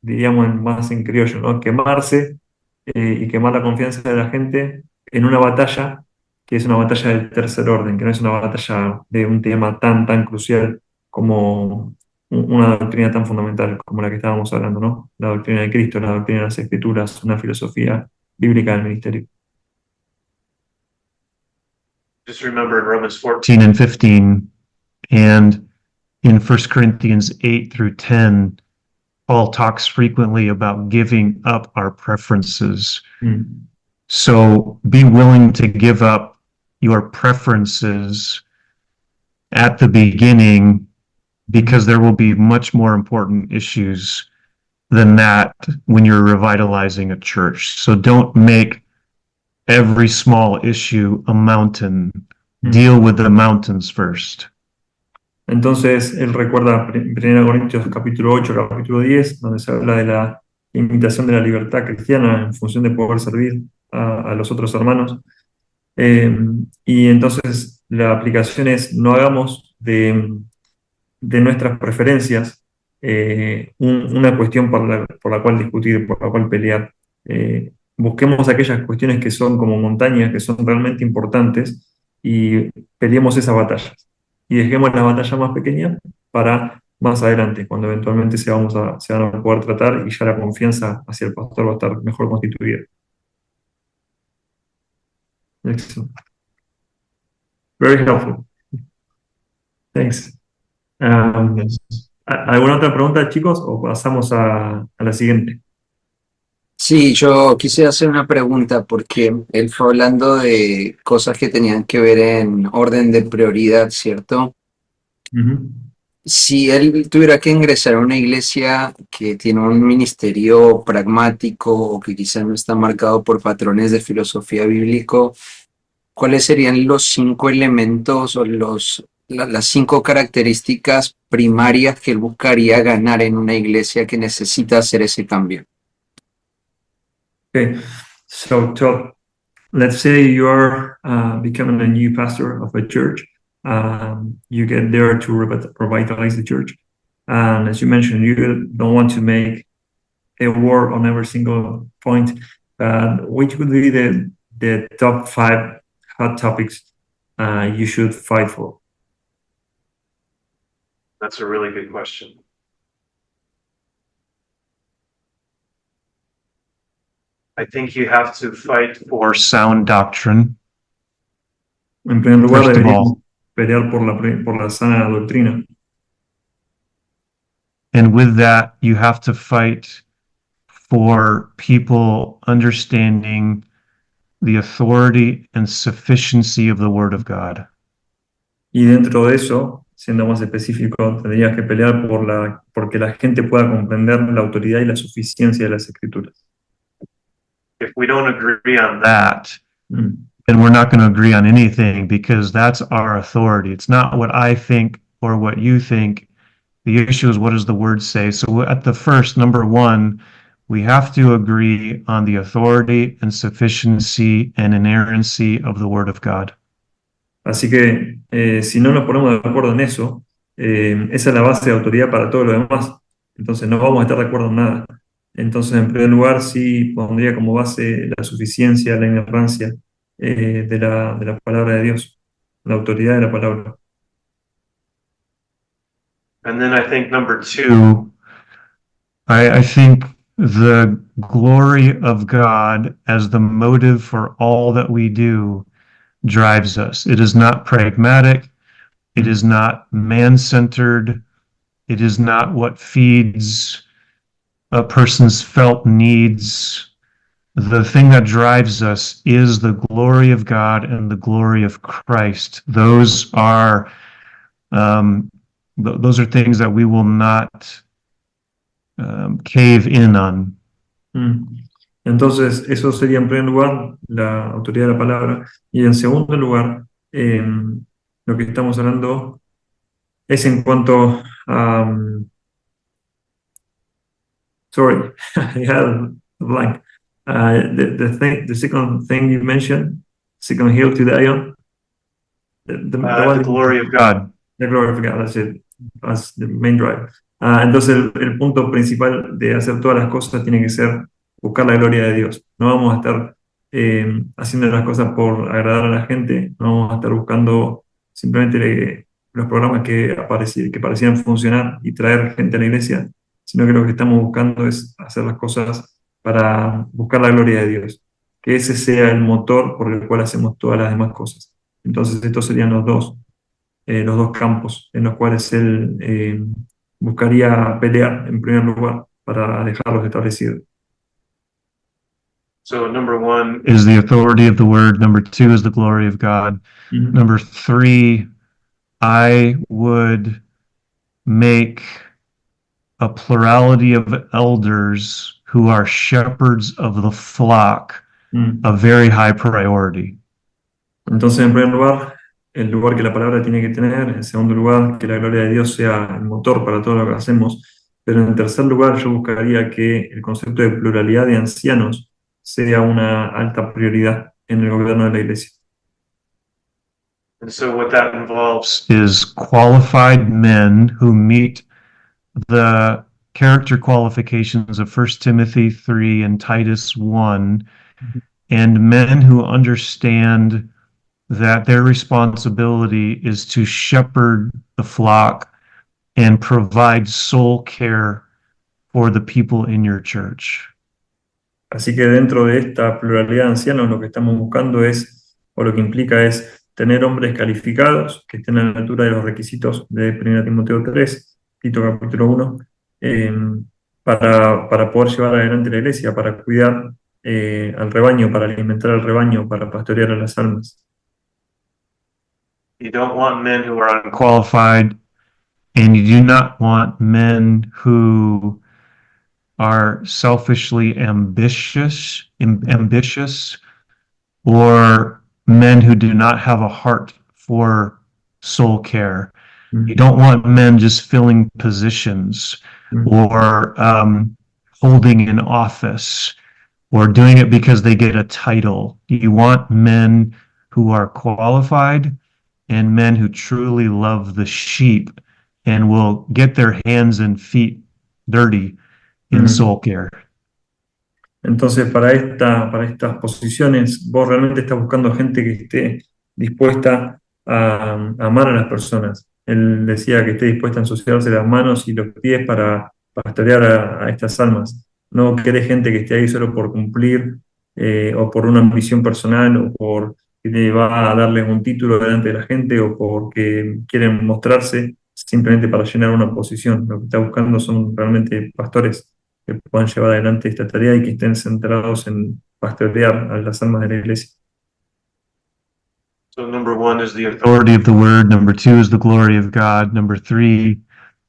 diríamos más en criollo, ¿no? Quemarse y quemar la confianza de la gente en una batalla que es una batalla del tercer orden, que no es una batalla de un tema tan crucial como una doctrina tan fundamental como la que estábamos hablando, ¿no? La doctrina de Cristo, la doctrina de las Escrituras, una filosofía bíblica del ministerio. Just remember in Romans 14 and 15, and in 1 Corinthians 8 through 10, Paul talks frequently about giving up our preferences. So be willing to give up your preferences at the beginning, because there will be much more important issues than that when you're revitalizing a church. So don't make every small issue a mountain deal with the mountains first. Entonces, él recuerda 1 Corintios capítulo 8, capítulo 10, donde se habla de la limitación de la libertad cristiana en función de poder servir a los otros hermanos. Y entonces la aplicación es: no hagamos de nuestras preferencias una cuestión por la cual discutir, por la cual pelear. Busquemos aquellas cuestiones que son como montañas, que son realmente importantes, y peleemos esas batallas. Y dejemos las batallas más pequeñas para más adelante, cuando eventualmente se van a poder tratar y ya la confianza hacia el pastor va a estar mejor constituida. Excellent. Very helpful. Thanks. ¿Alguna otra pregunta, chicos, o pasamos a la siguiente? Sí, yo quise hacer una pregunta porque él fue hablando de cosas que tenían que ver en orden de prioridad, ¿cierto? Ujú. Si él tuviera que ingresar a una iglesia que tiene un ministerio pragmático o que quizá no está marcado por patrones de filosofía bíblico, ¿cuáles serían los 5 elementos o las 5 características primarias que él buscaría ganar en una iglesia que necesita hacer ese cambio? Okay, so let's say you're becoming a new pastor of a church. You get there to revitalize the church. And as you mentioned, you don't want to make a war on every single point. Which would be the top 5 hot topics you should fight for? That's a really good question. I think you have to fight for Or sound doctrine, En primer lugar, first of deberíamos all. pelear por la sana doctrina. And with that, you have to fight for people understanding the authority and sufficiency of the Word of God. Y dentro de eso, siendo más específico, tendrías que pelear porque la gente pueda comprender la autoridad y la suficiencia de las Escrituras. if we don't agree on that, That, then we're not going to agree on anything, because that's our authority. It's not what I think or what you think. The issue is, what does the Word say? So at the first, number 1, we have to agree on the authority and sufficiency and inerrancy of the Word of God. Así que si no nos ponemos de acuerdo en eso, esa es la base de autoridad para todo lo demás. Entonces no vamos a estar de acuerdo en nada. Entonces, en primer lugar, sí pondría como base la suficiencia, la inerrancia de la palabra de Dios, la autoridad de la palabra. and then I think number 2, 2, I think the glory of God as the motive for all that we do drives us. It is not pragmatic. It is not man-centered. It is not what feeds a person's felt needs. The thing that drives us is the glory of God and the glory of Christ. Those are things that we will not cave in on. Entonces, eso sería en primer lugar la autoridad de la palabra. Y en segundo lugar, lo que estamos hablando es en cuanto a... sorry, I had a blank. The second thing you mentioned, second hill to die on. The glory of God. The glory of God, that's it. That's the main drive. Entonces el punto principal de hacer todas las cosas tiene que ser buscar la gloria de Dios. No vamos a estar haciendo las cosas por agradar a la gente, no vamos a estar buscando simplemente los programas que parecían funcionar y traer gente a la iglesia, sino que lo que estamos buscando es hacer las cosas para buscar la gloria de Dios, que ese sea el motor por el cual hacemos todas las demás cosas. Entonces estos serían los dos campos en los cuales él buscaría pelear en primer lugar para dejarlos establecidos. So number 1 Is the authority of the Word. Number 2 is the glory of God. Number 3, I would make a plurality of elders who are shepherds of the flock a very high priority. Entonces, en primer lugar, el lugar que la palabra tiene que tener. En segundo lugar, que la gloria de Dios sea el motor para todo lo que hacemos. Pero en tercer lugar, yo buscaría que el concepto de pluralidad de ancianos sea una alta prioridad en el gobierno de la iglesia. And so what that involves Is qualified men who meet the character qualifications of 1 Timothy 3 and Titus 1, and men who understand that their responsibility is to shepherd the flock and provide soul care for the people in your church. Así que dentro de esta pluralidad de ancianos lo que estamos buscando es, o lo que implica es, tener hombres calificados que estén a la altura de los requisitos de 1 Timoteo 3, Tito capítulo 1, para poder llevar adelante la iglesia, para cuidar al rebaño, para alimentar al rebaño, para pastorear a las almas. you don't want men who are Qualified, and you do not want men who are selfishly ambitious, or men who do not have a heart for soul care. You don't want men just filling positions or holding an office or doing it because they get a title. You want men who are qualified and men who truly love the sheep and will get their hands and feet dirty in soul care. Entonces, para estas posiciones, vos realmente estás buscando gente que esté dispuesta a amar a las personas. Él decía que esté dispuesta a ensuciarse las manos y los pies para pastorear a estas almas. No querés gente que esté ahí solo por cumplir o por una ambición personal o por que te va a darles un título delante de la gente o porque quieren mostrarse simplemente para llenar una posición. Lo que está buscando son realmente pastores que puedan llevar adelante esta tarea y que estén centrados en pastorear a las almas de la iglesia. So number one is the Authority of the word. Number two is the glory of God. Number three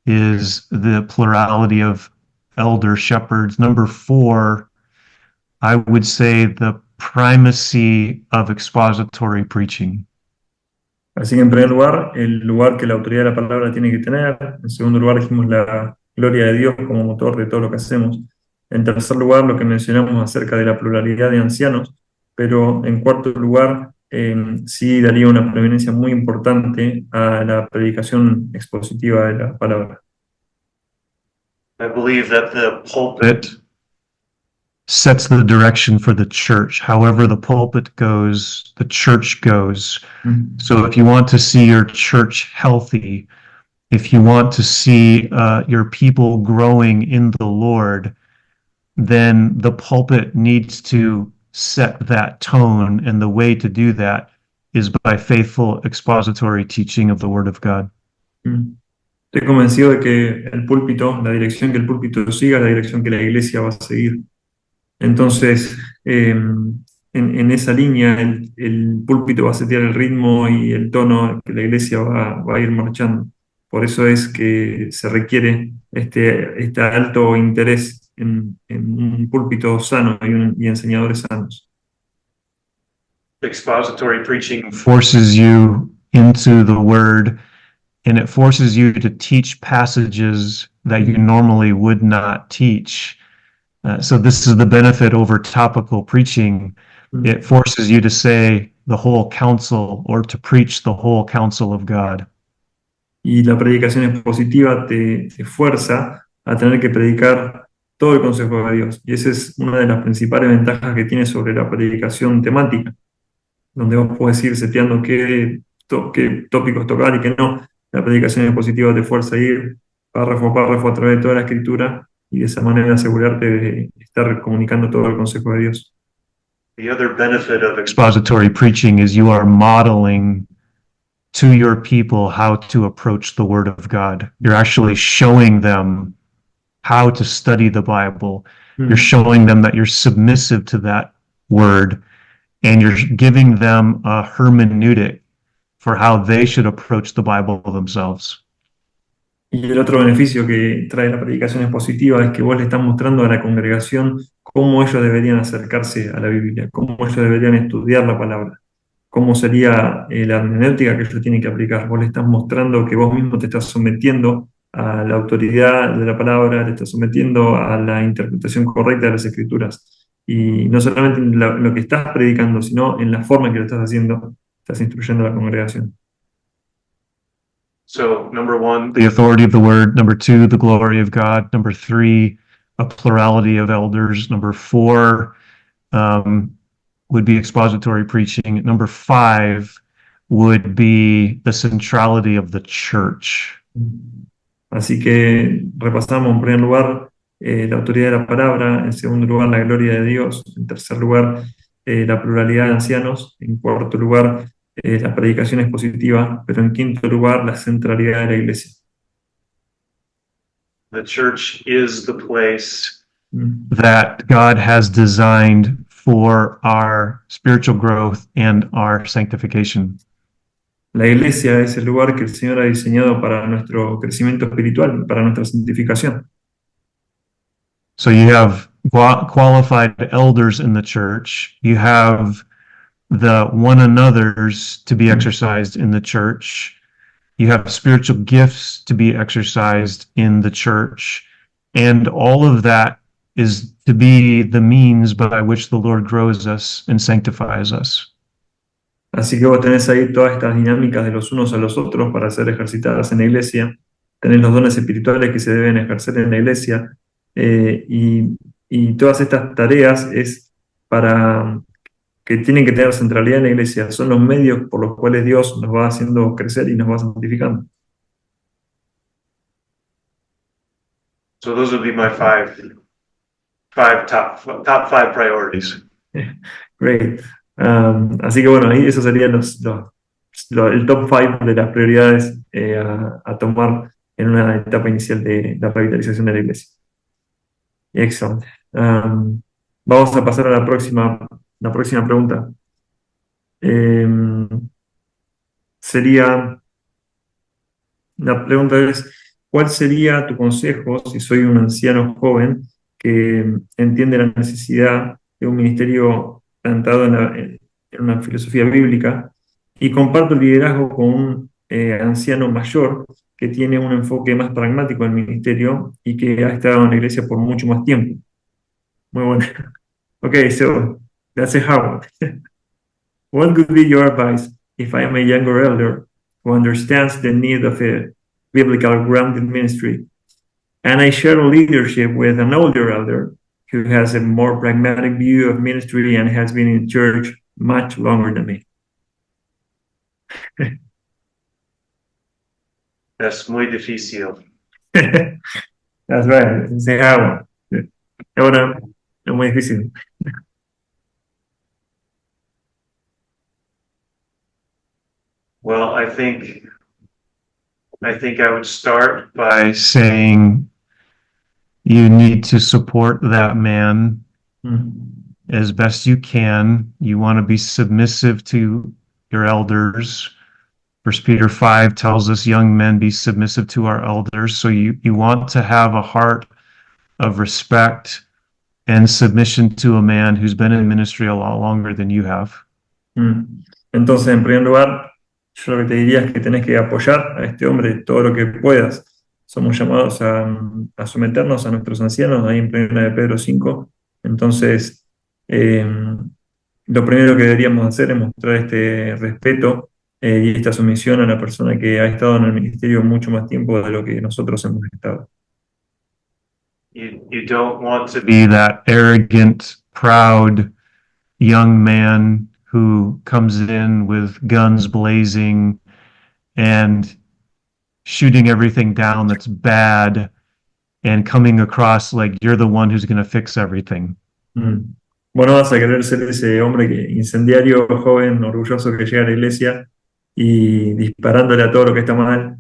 is the plurality of elder shepherds. Number four, I would say the primacy of expository preaching. Así que en primer lugar, el lugar que la autoridad de la palabra tiene que tener. En segundo lugar, dijimos la gloria de Dios como motor de todo lo que hacemos. En tercer lugar, lo que mencionamos acerca de la pluralidad de ancianos. Pero en cuarto lugar, sí daría una preeminencia muy importante a la predicación expositiva de la palabra. I believe that the pulpit It sets the direction for the church. However the pulpit goes, the church goes. So if you want to see your church healthy, if you want to see your people growing in the Lord, then the pulpit needs to set that tone, and the way to do that is by faithful expository teaching of the Word of God. Estoy convencido de que el púlpito, la dirección que el púlpito siga, es la dirección que la iglesia va a seguir. Entonces, en esa línea, el púlpito va a setear el ritmo y el tono que la iglesia va a ir marchando. Por eso es que se requiere este alto interés en un púlpito sano y enseñadores sanos. expository preaching Forces you into the Word, and it forces you to teach passages that you normally would not teach. So this is the benefit over topical preaching. It forces you to say the whole counsel, or to preach the whole counsel of God. Y la predicación expositiva te fuerza a tener que predicar todo el consejo de Dios. Y esa es una de las principales ventajas que tiene sobre la predicación temática, donde vos podés ir seteando qué tópicos tocar y qué no. La predicación expositiva te fuerza a ir párrafo a párrafo a través de toda la escritura y de esa manera asegurarte de estar comunicando todo el consejo de Dios. the other benefit of Expository preaching is you are modeling to your people how to approach the Word of God. You're actually showing them how to study the Bible. You're showing them that you're submissive to that Word, and you're giving them a hermeneutic for how they should approach the Bible themselves. Y el otro beneficio que trae la predicación expositiva es que vos le estás mostrando a la congregación cómo ellos deberían acercarse a la Biblia, cómo ellos deberían estudiar la palabra. cómo sería la hermenéutica que ellos tienen que aplicar. Vos le estás mostrando que vos mismo te estás sometiendo a la autoridad de la palabra, te estás sometiendo a la interpretación correcta de las escrituras. Y no solamente en lo que estás predicando, sino en la forma en que lo estás haciendo, estás instruyendo a la congregación. So, number one, The authority of the word. Number two, the glory of God. Number three, a plurality of elders. Number four, would be expository preaching. Number five would be the centrality of the church. Así que repasamos en primer lugar la autoridad de la palabra, en segundo lugar la gloria de Dios, en tercer lugar la pluralidad de ancianos, en cuarto lugar la predicación expositiva, pero en quinto lugar la centralidad de la iglesia. the church is the place That God has designed for our spiritual growth and our sanctification. La iglesia es el lugar que el Señor ha diseñado para nuestro crecimiento espiritual, para nuestra santificación. So you have qualified elders in the church. You have the one another's to be exercised in the church. You have spiritual gifts to be exercised in the church. And all of that is to be the means by which the Lord grows us and sanctifies us. Así que vos tenés ahí todas estas dinámicas de los unos a los otros para ser ejercitadas en la iglesia. Tenés los dones espirituales que se deben ejercer en la iglesia. Y todas estas tareas es para que tienen que tener centralidad en la iglesia. Son los medios por los cuales Dios nos va haciendo crecer y nos va santificando. So those would be my top five priorities. Great. Así que bueno, ahí esos serían el top 5 de las prioridades a tomar en una etapa inicial de la revitalización de la iglesia. Excellent. Vamos a pasar a la próxima pregunta. La pregunta es, ¿cuál sería tu consejo si soy un anciano joven que entiende la necesidad de un ministerio plantado en una filosofía bíblica y comparto el liderazgo con un anciano mayor que tiene un enfoque más pragmático en el ministerio y que ha estado en la iglesia por mucho más tiempo? Muy bueno. Okay, so that's a hard one. What would be your advice if I am a younger elder who understands the need of a biblical grounded ministry, and I share leadership with an older elder who has a more pragmatic view of ministry and has been in church much longer than me? Es muy difícil. That's right. It's a hard one. Ahora, es muy difícil. Well, I think I would start by Saying you need to support that man as best you can. You want to be submissive to your elders. First Peter 5 tells us, young men, be submissive to our elders. So you want to have a heart of respect and submission to a man who's been in ministry a lot longer than you have. Entonces, en primer lugar, yo lo que te diría es que tenés que apoyar a este hombre todo lo que puedas. Somos llamados a someternos a nuestros ancianos, ahí en 1 de Pedro 5. Entonces, lo primero que deberíamos hacer es mostrar este respeto y esta sumisión a la persona que ha estado en el ministerio mucho más tiempo de lo que nosotros hemos estado. you don't want to Be that arrogant, proud young man who comes in with guns blazing and shooting everything down that's bad and coming across like you're the one who's going to fix everything. Vos no vas a querer ser ese hombre incendiario, joven, orgulloso que llega a la iglesia y disparándole a todo lo que está mal.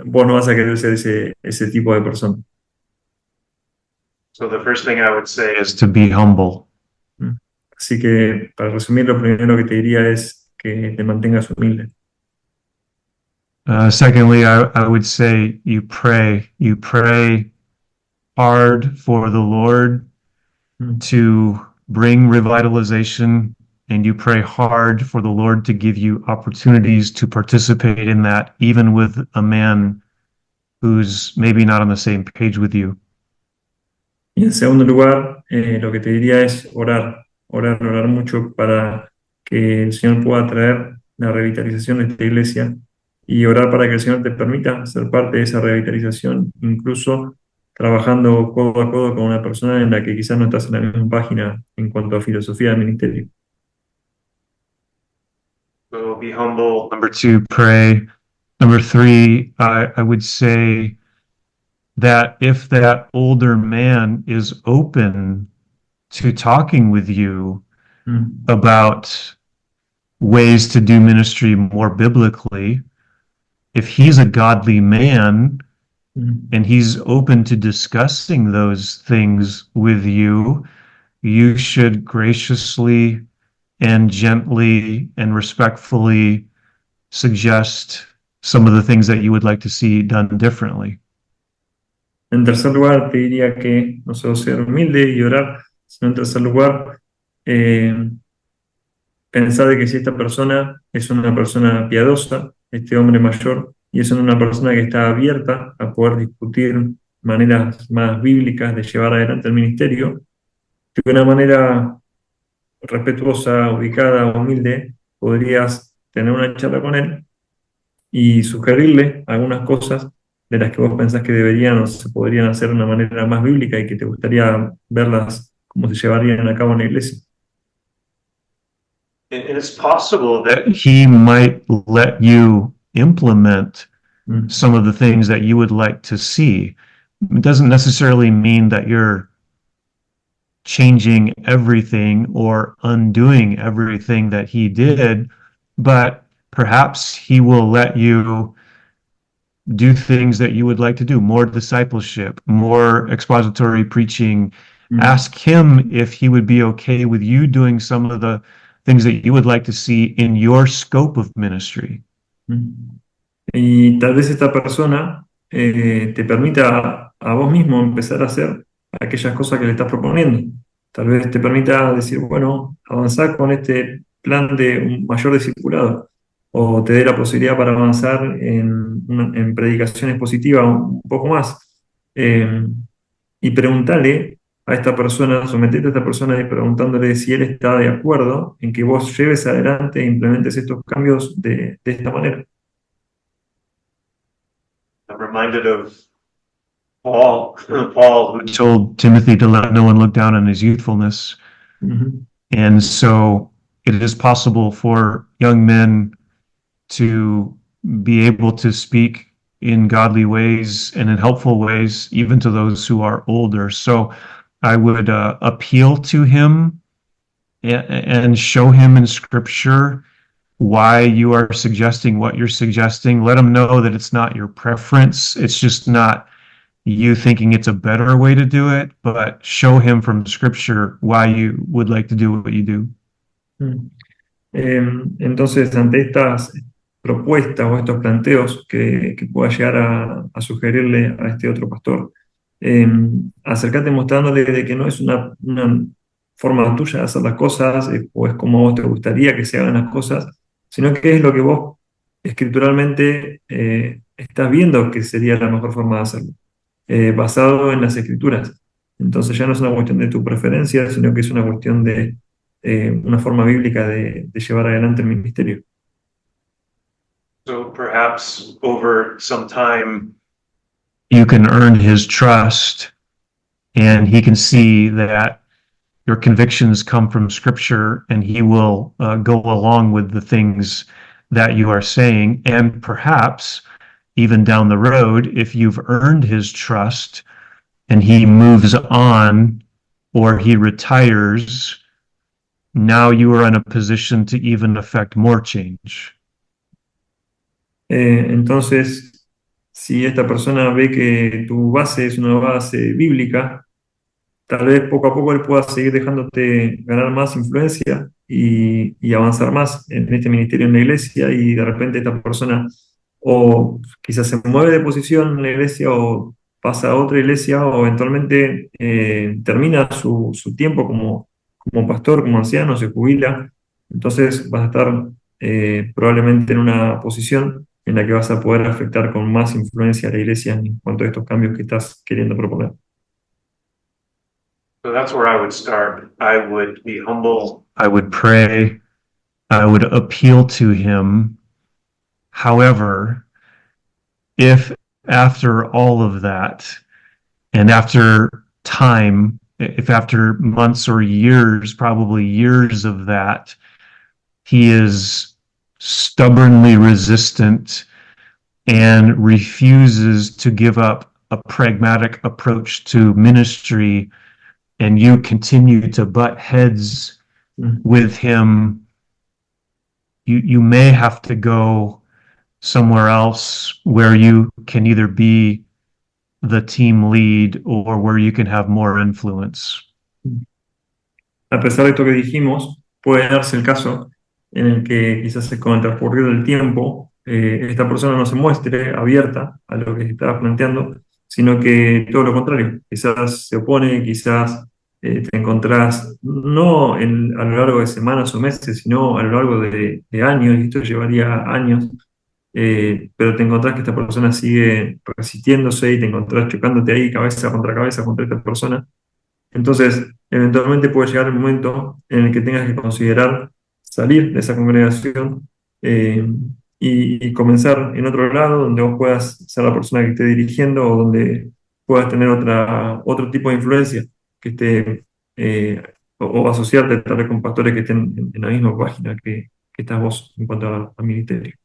Vos no vas a querer ser ese tipo de persona. So the first thing I would say is To be humble. Así que, para resumir, lo primero que te diría es que te mantengas humilde. Secondly, I would say you pray. You pray hard for the Lord to bring revitalization and you pray hard for the Lord to give you opportunities to participate in that, even with a man who's maybe not on the same page with you. Y en segundo lugar, lo que te diría es orar mucho para que el Señor pueda traer la revitalización de esta iglesia y orar para que el Señor te permita ser parte de esa revitalización, incluso trabajando codo a codo con una persona en la que quizás no estás en la misma página en cuanto a filosofía del ministerio. So be humble. Number two, pray. Number three, I would say that if that older man is open to talking with you Mm, about ways to do ministry more biblically, if he's a godly man mm. and he's open to discussing those things with you, you should graciously and gently and respectfully suggest some of the things that you would like to see done differently. En tercer lugar, te diría que no solo ser humilde y orar, sino en tercer lugar, pensar de que si esta persona es una persona piadosa, este hombre mayor, y es una persona que está abierta a poder discutir maneras más bíblicas de llevar adelante el ministerio, de una manera respetuosa, ubicada, humilde, podrías tener una charla con él y sugerirle algunas cosas de las que vos pensás que deberían o se podrían hacer de una manera más bíblica y que te gustaría verlas cómo se llevarían a cabo en la iglesia. And it's possible that He might let you implement Mm, some of the things that you would like to see. It doesn't necessarily mean that you're changing everything or undoing everything that he did, but perhaps he will let you do things that you would like to do, more discipleship, more expository preaching. mm. Ask him if he would be okay with you doing some of the things that you would like to see in your scope of ministry. Mm. Y tal vez esta persona te permita a vos mismo empezar a hacer aquellas cosas que le estás proponiendo. Tal vez te permita decir, bueno, avanzar con este plan de un mayor discipulado, o te dé la posibilidad para avanzar en predicaciones positivas un poco más. Y preguntale a esta persona, sometete a esta persona y preguntándole si él está de acuerdo en que vos lleves adelante e implementes estos cambios de esta manera. I'm reminded of Paul, Paul, who Told Timothy to let no one look down on his youthfulness. Ujú. And so it is possible for young men to be able to speak in godly ways and in helpful ways, even to those who are older. So I would appeal to him and show him in scripture why you are suggesting what you're suggesting. Let him know that it's not your preference. It's just not you thinking it's a better way to do it, but show him from scripture why you would like to do what you do. Mm. Entonces, ante estas propuestas o estos planteos que pueda llegar a sugerirle a este otro pastor, acércate mostrándole de que no es una forma tuya de hacer las cosas o es como a vos te gustaría que se hagan las cosas, sino que es lo que vos escrituralmente estás viendo que sería la mejor forma de hacerlo, basado en las escrituras. Entonces ya no es una cuestión de tu preferencia, sino que es una cuestión de una forma bíblica de llevar adelante el ministerio. so perhaps over some time, You can earn his trust, and he can see that your convictions come from scripture, and he will go along with the things that you are saying. And perhaps even down the road, if you've earned his trust and he moves on or he retires, now you are in a position to even affect more change. Entonces, si esta persona ve que tu base es una base bíblica, tal vez poco a poco él pueda seguir dejándote ganar más influencia y avanzar más en este ministerio en la iglesia, y de repente esta persona o quizás se mueve de posición en la iglesia o pasa a otra iglesia o eventualmente termina su tiempo como pastor, como anciano, se jubila entonces vas a estar probablemente en una posición en la que vas a poder afectar con más influencia a la iglesia en cuanto a estos cambios que estás queriendo proponer. So that's where I would start. I would be humble. I would pray. I would appeal to him. However, if after all of that, and after time, if after months or years, probably years of that, he is stubbornly resistant and refuses to give up a pragmatic approach to ministry, and you continue to butt heads with him, you may have to go somewhere else where you can either be the team lead or where you can have more influence. A pesar de esto que dijimos, puede darse el caso en el que quizás con el transcurrir del tiempo esta persona no se muestre abierta a lo que se estaba planteando, sino que todo lo contrario, quizás se opone, quizás te encontrás no a lo largo de semanas o meses, sino a lo largo de años, y esto llevaría años, pero te encontrás que esta persona sigue resistiéndose y te encontrás chocándote ahí cabeza contra esta persona. Entonces, eventualmente puede llegar el momento en el que tengas que considerar salir de esa congregación eh, y comenzar en otro lado donde vos puedas ser la persona que esté dirigiendo o donde puedas tener otro tipo de influencia que esté o asociarte tal vez con pastores que estén en la misma página que estás vos en cuanto al ministerio.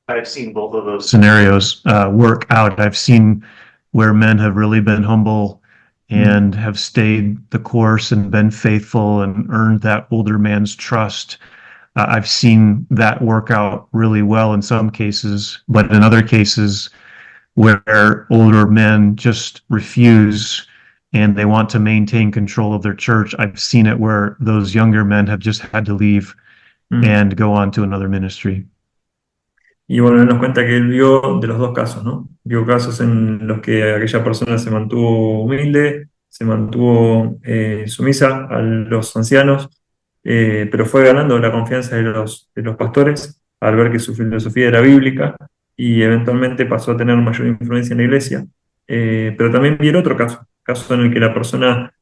I've seen both of those. Scenarios work out. I've seen where men have really been humble and have stayed the course and been faithful and earned that older man's trust. I've seen that work out really well in some cases, but in other cases where older men just refuse and they want to maintain control of their church, I've seen it where those younger men have just had to leave and go on to another ministry. Y bueno, él nos cuenta que él vio de los dos casos, ¿no? Vio casos en los que aquella persona se mantuvo humilde, se mantuvo sumisa a los ancianos, pero fue ganando la confianza de los pastores al ver que su filosofía era bíblica y eventualmente pasó a tener mayor influencia en la iglesia. Pero también vi el otro caso en el que la persona,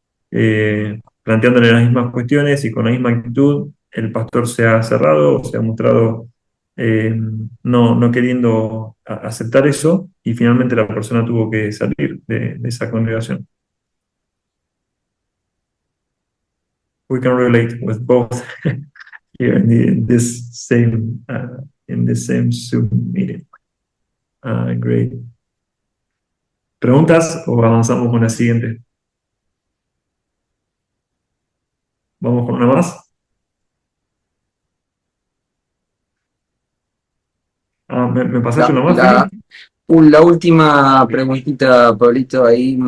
planteándole las mismas cuestiones y con la misma actitud, el pastor se ha cerrado o se ha mostrado no queriendo aceptar eso y finalmente la persona tuvo que salir de esa congregación. We can relate with both here in this same Zoom meeting. Great. ¿Preguntas o avanzamos con la siguiente? ¿Vamos con una más? ¿Me pasaste una más? La última preguntita, Pablito, ahí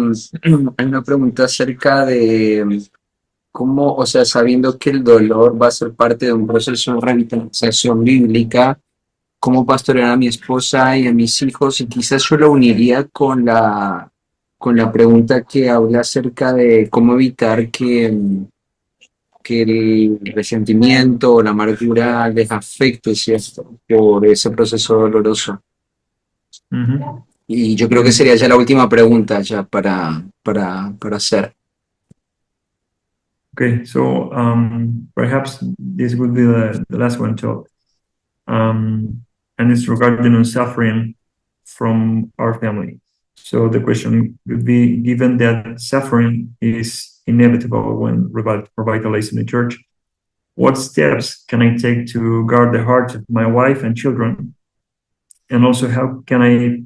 hay una pregunta acerca de cómo, o sea, sabiendo que el dolor va a ser parte de un proceso de revitalización bíblica, cómo pastorear a mi esposa y a mis hijos, y quizás yo lo uniría con la pregunta que habla acerca de cómo evitar que el resentimiento o la amargura les afecte, ¿cierto? Por ese proceso doloroso. Y yo creo que sería ya la última pregunta ya para hacer. Okay, so perhaps this would be the last one to and it's regarding suffering from our family. So the question would be, given that suffering is inevitable when revitalizing the church, what steps can I take to guard the hearts of my wife and children? And also, how can I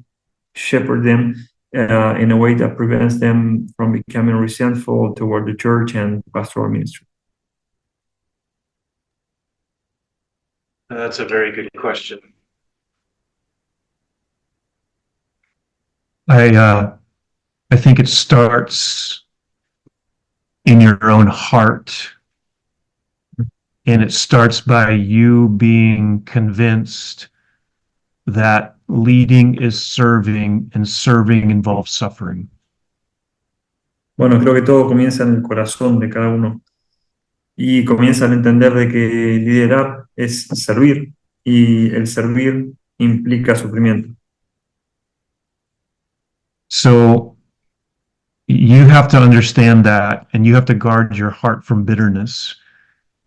shepherd them in a way that prevents them from becoming resentful toward the church and pastoral ministry? That's a very good question. I think it starts in your own heart, and it starts by you being convinced that leading is serving, and serving involves suffering. Bueno, creo que todo comienza en el corazón de cada uno. y comienzan a entender de que liderar es servir y el servir implica sufrimiento. So you have to understand that, and you have to guard your heart from bitterness,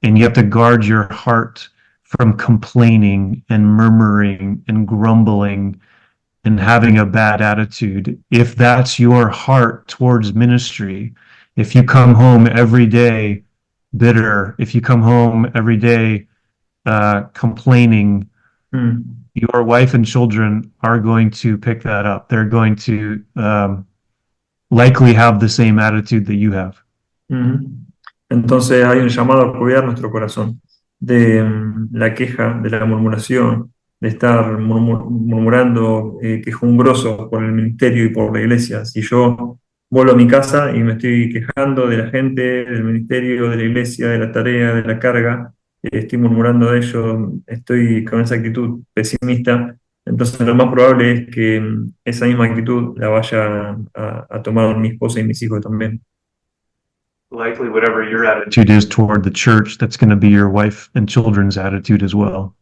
and you have to guard your heart from complaining and murmuring and grumbling and having a bad attitude. If that's your heart towards ministry, if you come home every day bitter, if you come home every day complaining, Mm. your wife and children are going to pick that up. They're going to likely have the same attitude that you have. Ujú. Entonces hay un llamado a cuidar nuestro corazón de la queja, de la murmuración, de estar murmurando quejumbrosos por el ministerio y por la iglesia. Si yo vuelvo a mi casa y me estoy quejando de la gente, del ministerio, de la iglesia, de la tarea, de la carga, estoy murmurando de ello, estoy con esa actitud pesimista, entonces lo más probable es que esa misma actitud la vaya a tomar mi esposa y mis hijos también. Likely whatever your attitude Attitude is toward the church, that's going to be your wife and children's attitude as well.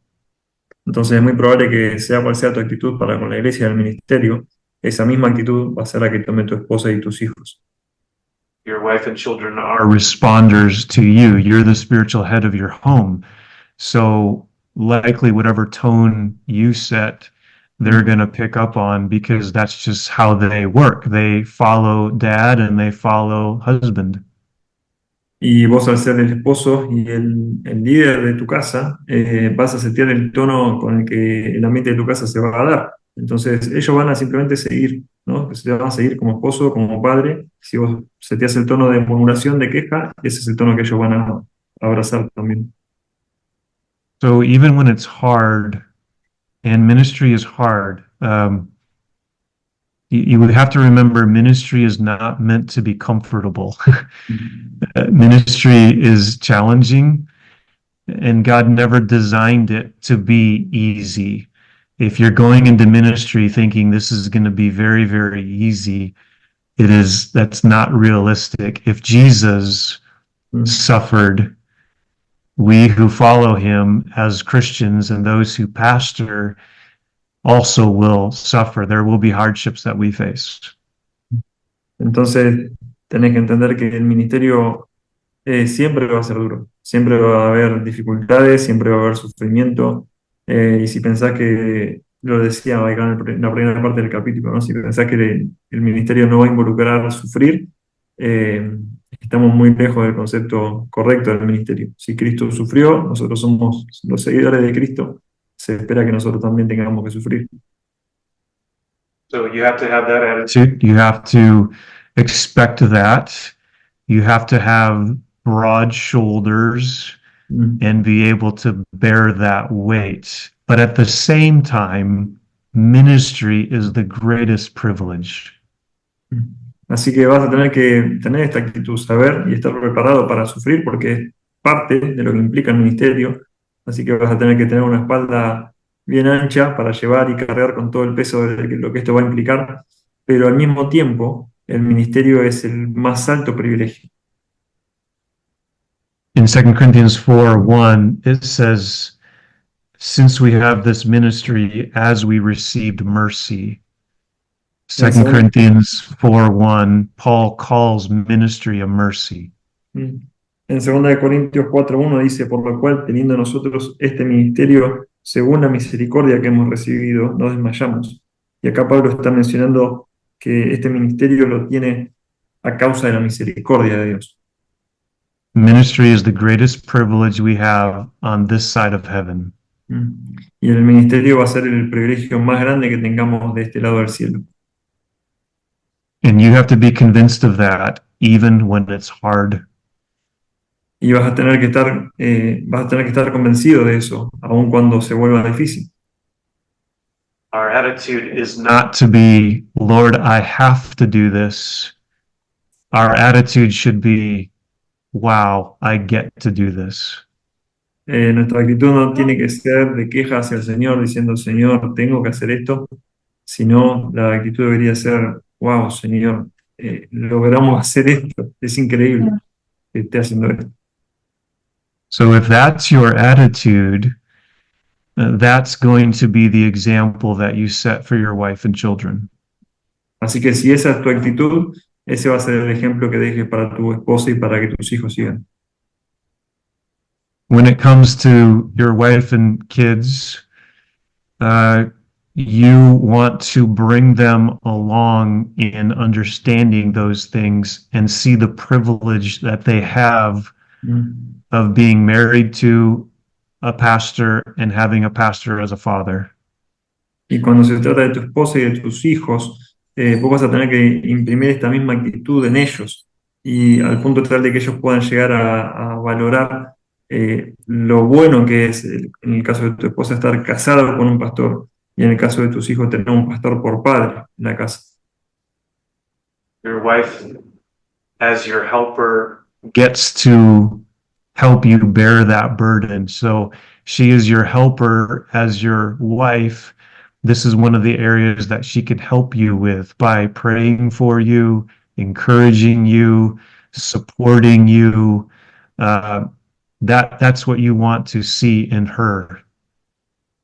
Entonces es muy probable que sea cual sea tu actitud para con la iglesia y el ministerio, esa misma actitud va a ser la que tome tu esposa y tus hijos. your wife and children Are are responders to you. You're the spiritual head of your home. So likely whatever tone you set, they're going to pick up on, because that's just how they work. They follow dad and they follow husband. Y vos al ser el esposo y el líder de tu casa, vas a setear el tono con el que el ambiente de tu casa se va a dar. Entonces ellos van a simplemente seguir, ¿no? Se van a seguir como esposo, como padre. Si vos seteas el tono de murmuración, de queja, ese es el tono que ellos van a abrazar también. So even when it's hard, and ministry is hard, you would have to remember ministry is not meant to be comfortable. Ministry is challenging, and God never designed it to be easy. If you're going into ministry thinking this is going to be very, very easy, that's not realistic. If Jesus suffered, we who follow him as Christians and those who pastor also will suffer. There will be hardships that we face. Entonces tenés que entender que el ministerio siempre va a ser duro, siempre va a haber dificultades, siempre va a haber sufrimiento. Y si pensás que, lo decía acá en la primera parte del capítulo, ¿no? Si pensás que el ministerio no va a involucrar sufrir, estamos muy lejos del concepto correcto del ministerio. Si Cristo sufrió, nosotros somos los seguidores de Cristo, se espera que nosotros también tengamos que sufrir. so you have to have that attitude. You have to expect that. You have to have broad shoulders and be able to bear that weight. But at the same time, ministry is the greatest privilege. Así que vas a tener que tener esta actitud, saber y estar preparado para sufrir, porque es parte de lo que implica el ministerio. Así que vas a tener que tener una espalda bien ancha para llevar y cargar con todo el peso de lo que esto va a implicar, pero al mismo tiempo el ministerio es el más alto privilegio. In 2 Corinthians 4:1, it says, since we have this ministry as we received mercy. 2 Corinthians 4:1, Paul calls ministry a mercy. En 2 Corintios 4:1 dice, por lo cual, teniendo nosotros este ministerio, según la misericordia que hemos recibido, no desmayamos. Y acá Pablo está mencionando que este ministerio lo tiene a causa de la misericordia de Dios. Ministry is the greatest privilege we have on this side of heaven. Y el ministerio va a ser el privilegio más grande que tengamos de este lado del cielo. And you have to be convinced of that, even when it's hard. Y vas a tener que estar convencido de eso, aun cuando se vuelva difícil. Our attitude is not Not to be, Lord, I have to do this. Our attitude should be, wow, I get to do this. Nuestra actitud no tiene que ser de queja hacia el Señor, diciendo, Señor, tengo que hacer esto, sino la actitud debería ser, wow, Señor, logramos hacer esto, es increíble que esté haciendo esto. So if that's your attitude, that's going to be the example that you set for your wife and children. Así que si esa es tu actitud, ese va a ser el ejemplo que dejes para tu esposa y para que tus hijos sigan. When it comes to your wife and kids, you want to bring them along in understanding those things and see the privilege that they have of being married to a pastor and having a pastor as a father. Y cuando se trata de tu esposa y de tus hijos, vos vas a tener que imprimir esta misma actitud en ellos y al punto tal de que ellos puedan llegar a valorar lo bueno que es, en el caso de tu esposa, estar casada con un pastor y en el caso de tus hijos, tener un pastor por padre en la casa. Your wife as your helper, Gets to help you bear that burden. So she is your helper as your wife. This is one of the areas that she could help you with by praying for you, encouraging you, supporting you. That's what you want to see in her.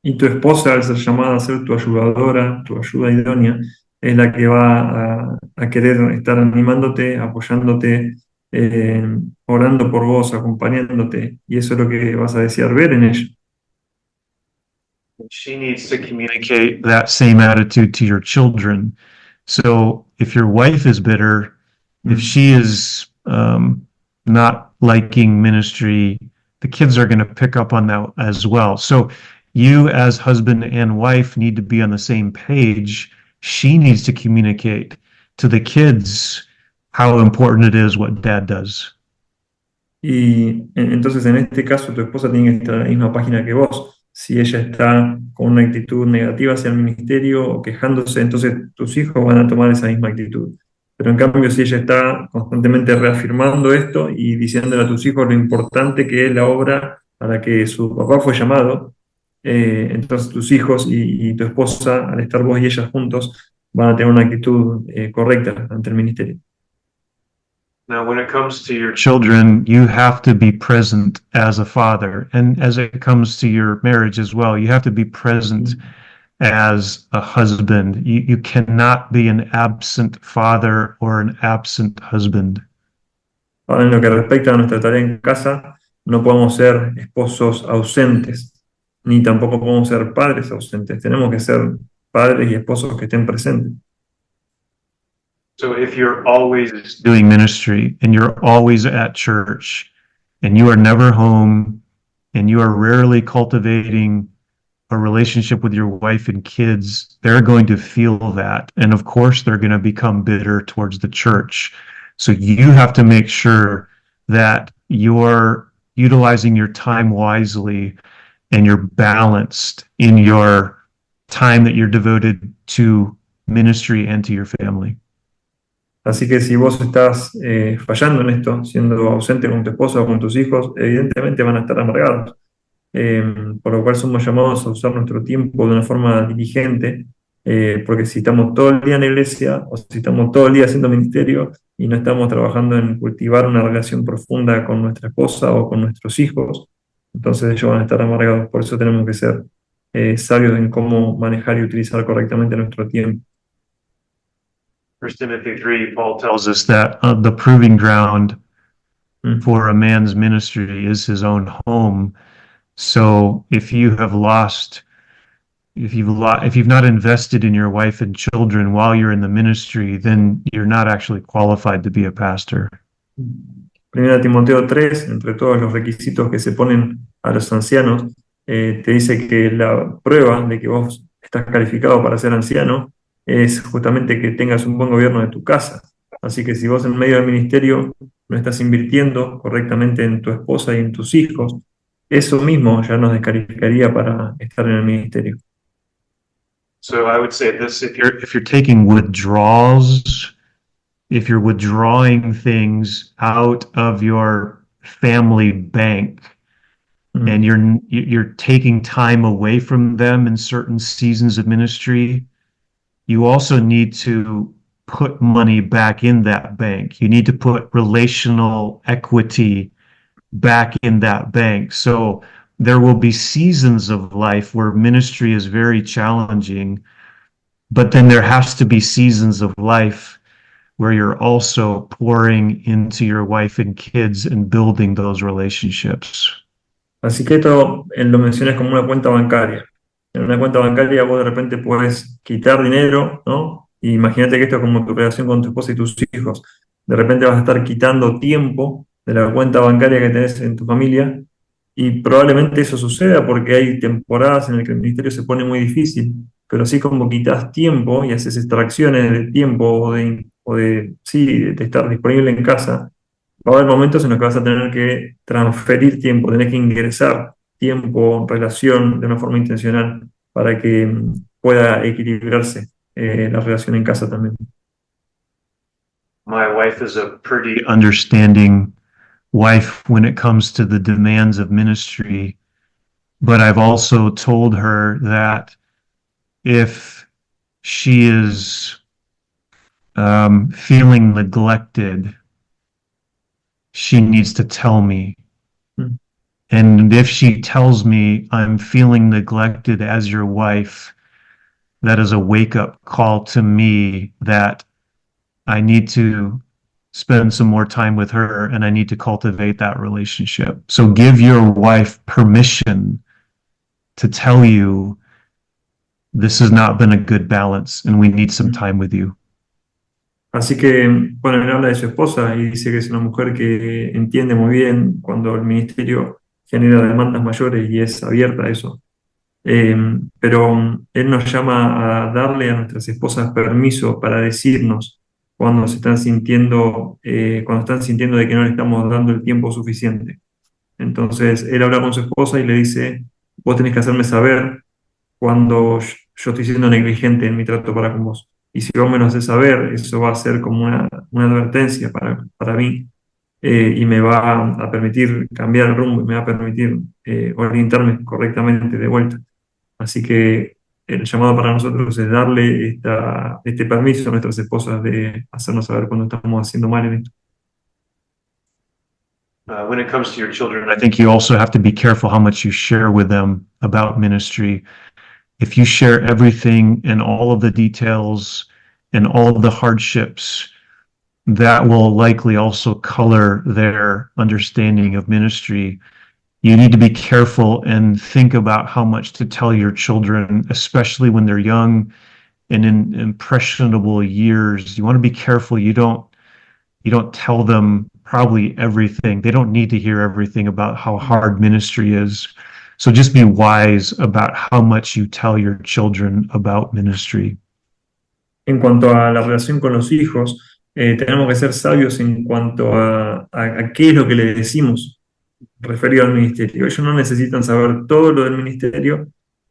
Y tu esposa, al ser llamada a ser tu ayudadora, tu ayuda idónea, es la que va a querer estar animándote, apoyándote, orando por vos, acompañándote. Y eso es lo que vas a desear ver en ella. she needs to communicate That same attitude to your children. So if your wife is bitter, if she is not liking ministry, the kids are going to pick up on that as well. So you as husband and wife need to be on the same page. She needs to communicate to the kids how important it is what dad does. Y entonces en este caso tu esposa tiene que estar en la misma página que vos. Si ella está con una actitud negativa hacia el ministerio o quejándose, entonces tus hijos van a tomar esa misma actitud. Pero en cambio, si ella está constantemente reafirmando esto y diciéndole a tus hijos lo importante que es la obra a la que su papá fue llamado, entonces tus hijos y tu esposa, al estar vos y ellas juntos, van a tener una actitud correcta ante el ministerio. now when it comes to your Children, you have to be present as a father. And as it comes to your marriage as well, you have to be present as a husband. You cannot be an absent father or an absent husband. Ahora, en lo que respecta a nuestra tarea en casa, no podemos ser esposos ausentes, ni tampoco podemos ser padres ausentes. Tenemos que ser padres y esposos que estén presentes. so if you're always Doing ministry and you're always at church and you are never home and you are rarely cultivating a relationship with your wife and kids, they're going to feel that. And of course, they're going to become bitter towards the church. So you have to make sure that you're utilizing your time wisely and you're balanced in your time that you're devoted to ministry and to your family. Así que si vos estás fallando en esto, siendo ausente con tu esposa o con tus hijos, evidentemente van a estar amargados. Por lo cual somos llamados a usar nuestro tiempo de una forma diligente, porque si estamos todo el día en la iglesia o si estamos todo el día haciendo ministerio y no estamos trabajando en cultivar una relación profunda con nuestra esposa o con nuestros hijos, entonces ellos van a estar amargados. Por eso tenemos que ser sabios en cómo manejar y utilizar correctamente nuestro tiempo. 1 Timothy 3, Paul tells Tells us that the proving ground Mm. for a man's ministry is his own home. So if you have lost, if you've not invested in your wife and children while you're in the ministry, then you're not actually qualified to be a pastor. Primera Timoteo 3, entre todos los requisitos que se ponen a los ancianos, te dice que la prueba de que vos estás calificado para ser anciano es justamente que tengas un buen gobierno de tu casa. Así que si vos en medio del ministerio no estás invirtiendo correctamente en tu esposa y en tus hijos, eso mismo ya nos descalificaría para estar en el ministerio. so I would say this if you're If you're taking withdrawals, if you're withdrawing things out of your family bank, Mm. and you're taking time away from them in certain seasons of ministry, you also need to put money back in that bank. You need to put relational equity back in that bank. So there will be seasons of life where ministry is very challenging, but then there has to be seasons of life where you're also pouring into your wife and kids and building those relationships. Así que esto lo mencionas como una cuenta bancaria. En una cuenta bancaria vos de repente puedes quitar dinero, ¿no? Y imagínate que esto es como tu relación con tu esposa y tus hijos. De repente vas a estar quitando tiempo de la cuenta bancaria que tenés en tu familia y probablemente eso suceda porque hay temporadas en las que el ministerio se pone muy difícil, pero así como quitas tiempo y haces extracciones de tiempo sí, de estar disponible en casa, va a haber momentos en los que vas a tener que transferir tiempo, tenés que ingresar tiempo, relación de una forma intencional para que pueda equilibrarse la relación en casa también. My wife is a pretty Understanding wife when it comes to the demands of ministry, but I've also told her that if she is feeling neglected, she needs to tell me. Mm. And if she tells me I'm feeling neglected as your wife, that is a wake-up call to me that I need to spend some more time with her and I need to cultivate that relationship. So give your wife permission to tell you this has not been a good balance and we need some time with you. Así que, bueno, él habla de su esposa y dice que es una mujer que entiende muy bien cuando el ministerio genera demandas mayores y es abierta a eso. Pero él nos llama a darle a nuestras esposas permiso para decirnos cuando se están cuando están sintiendo de que no le estamos dando el tiempo suficiente. Entonces, él habla con su esposa y le dice, vos tenés que hacerme saber cuando yo estoy siendo negligente en mi trato para con vos. Y si vos me lo haces saber, eso va a ser como una advertencia para mí y me va a permitir cambiar el rumbo y me va a permitir orientarme correctamente de vuelta. Así que el llamado para nosotros es darle este permiso a nuestras esposas de hacernos saber cuando estamos haciendo mal en esto. when it comes to your children, I think you also have to be careful how much you share with them about ministry. If you share everything and all of the details and all of the hardships, that will likely also color their understanding of ministry. You need to be careful and think about how much to tell your children, especially when they're young and in impressionable years. You want to be careful you don't tell them probably everything. They don't need to hear everything about how hard ministry is. So just be wise about how much you tell your children about ministry. En cuanto a la relación con los hijos, tenemos que ser sabios en cuanto a qué es lo que le decimos referido al ministerio. Ellos no necesitan saber todo lo del ministerio,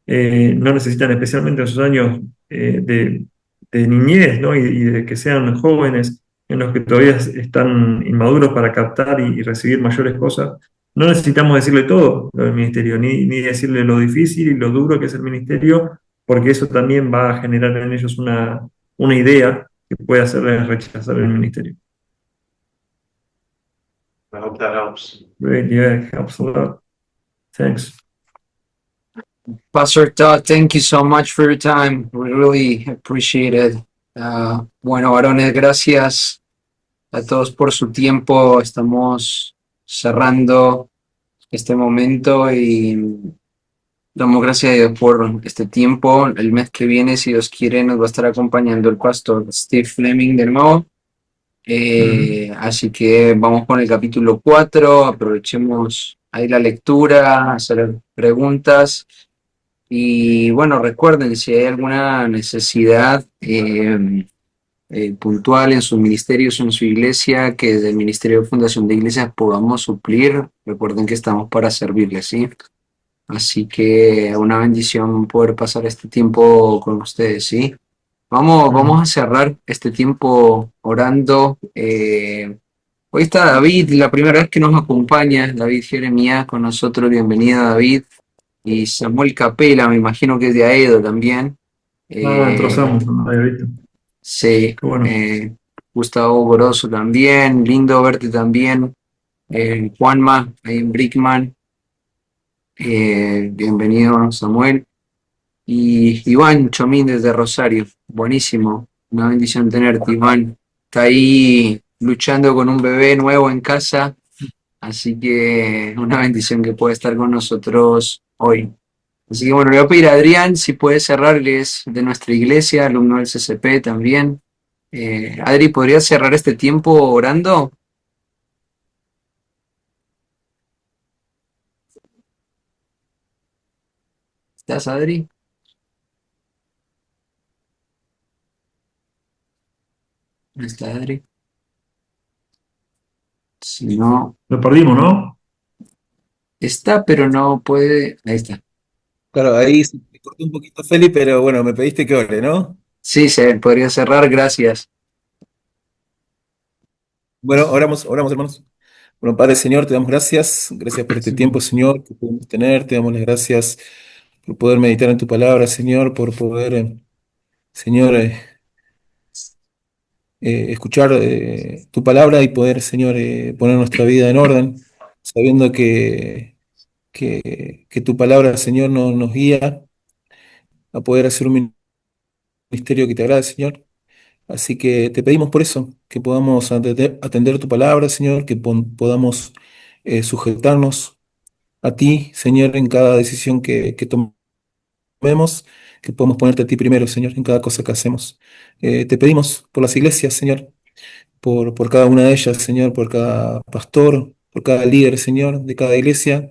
no necesitan, especialmente en sus años de niñez, ¿no? y de que sean jóvenes en los que todavía están inmaduros para captar y recibir mayores cosas. No necesitamos decirle todo lo del ministerio, ni decirle lo difícil y lo duro que es el ministerio, porque eso también va a generar en ellos una idea que puede hacerles rechazar el ministerio. I hope that helps. Great, yeah, it helps a lot. Thanks. Pastor Todd, thank you so much for your time. We really appreciate it. Bueno, varones, gracias a todos por su tiempo. Estamos cerrando este momento y damos gracias a Dios por este tiempo. El mes que viene, si Dios quiere, nos va a estar acompañando el pastor Steve Fleming de nuevo. Así que vamos con el capítulo 4. Aprovechemos ahí la lectura, hacer preguntas. Y bueno, recuerden, si hay alguna necesidad puntual en sus ministerios o en su iglesia, que desde el Ministerio de Fundación de Iglesias podamos suplir, recuerden que estamos para servirles, ¿sí? Así que una bendición poder pasar este tiempo con ustedes, ¿sí? Vamos a cerrar este tiempo orando. Hoy está David, la primera vez que nos acompaña, David Jeremías con nosotros. Bienvenida, David. Y Samuel Capela, me imagino que es de Aedo también. Trozamos, no había visto. Sí, Qué bueno. Gustavo Goroso también, lindo verte también. Juanma, ahí en Brickman, bienvenido Samuel, y Iván Chomín desde Rosario, buenísimo, una bendición tenerte, Iván. Está ahí luchando con un bebé nuevo en casa, así que una bendición que pueda estar con nosotros hoy. Así que bueno, le voy a pedir a Adrián si puede cerrarles de nuestra iglesia, alumno del CCP también. Adri, ¿podrías cerrar este tiempo orando? ¿Estás, Adri? ¿No está Adri? Si no, Lo perdimos, ¿no? está, pero no puede. Ahí está. Claro, ahí se me cortó un poquito Feli, pero bueno, me pediste que ore, ¿no? Sí, se podría cerrar, gracias. Bueno, oramos, hermanos. Bueno, Padre Señor, te damos gracias. Gracias por este tiempo, Señor, que podemos tener. Te damos las gracias por poder meditar en tu palabra, Señor, por poder, Señor, escuchar tu palabra y poder, Señor, poner nuestra vida en orden, sabiendo que tu palabra, Señor, nos guía a poder hacer un ministerio que te agrade, Señor. Así que te pedimos por eso, que podamos atender tu palabra, Señor, que podamos sujetarnos a ti, Señor, en cada decisión que tomemos, que podamos ponerte a ti primero, Señor, en cada cosa que hacemos. Te pedimos por las iglesias, Señor, por cada una de ellas, Señor, por cada pastor, por cada líder, Señor, de cada iglesia.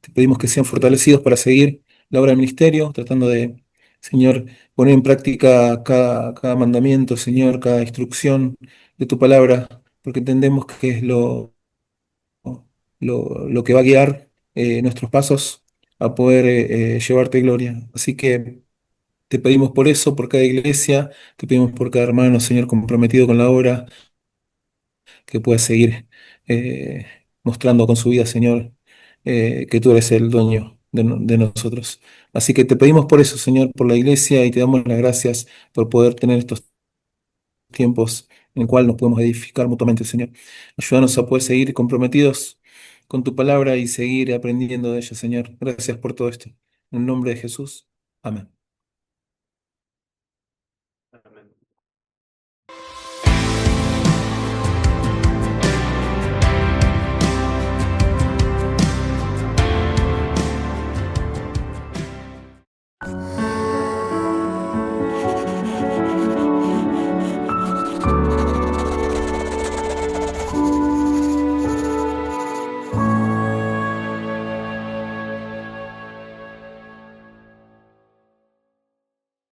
Te pedimos que sean fortalecidos para seguir la obra del ministerio, tratando de, Señor, poner en práctica cada mandamiento, Señor, cada instrucción de tu palabra, porque entendemos que es lo que va a guiar nuestros pasos a poder llevarte gloria. Así que te pedimos por eso, por cada iglesia, te pedimos por cada hermano, Señor, comprometido con la obra, que pueda seguir eh, mostrando con su vida, Señor, que tú eres el dueño de nosotros. Así que te pedimos por eso, Señor, por la iglesia y te damos las gracias por poder tener estos tiempos en el cual nos podemos edificar mutuamente, Señor. Ayúdanos a poder seguir comprometidos con tu palabra y seguir aprendiendo de ella, Señor. Gracias por todo esto. En el nombre de Jesús. Amén.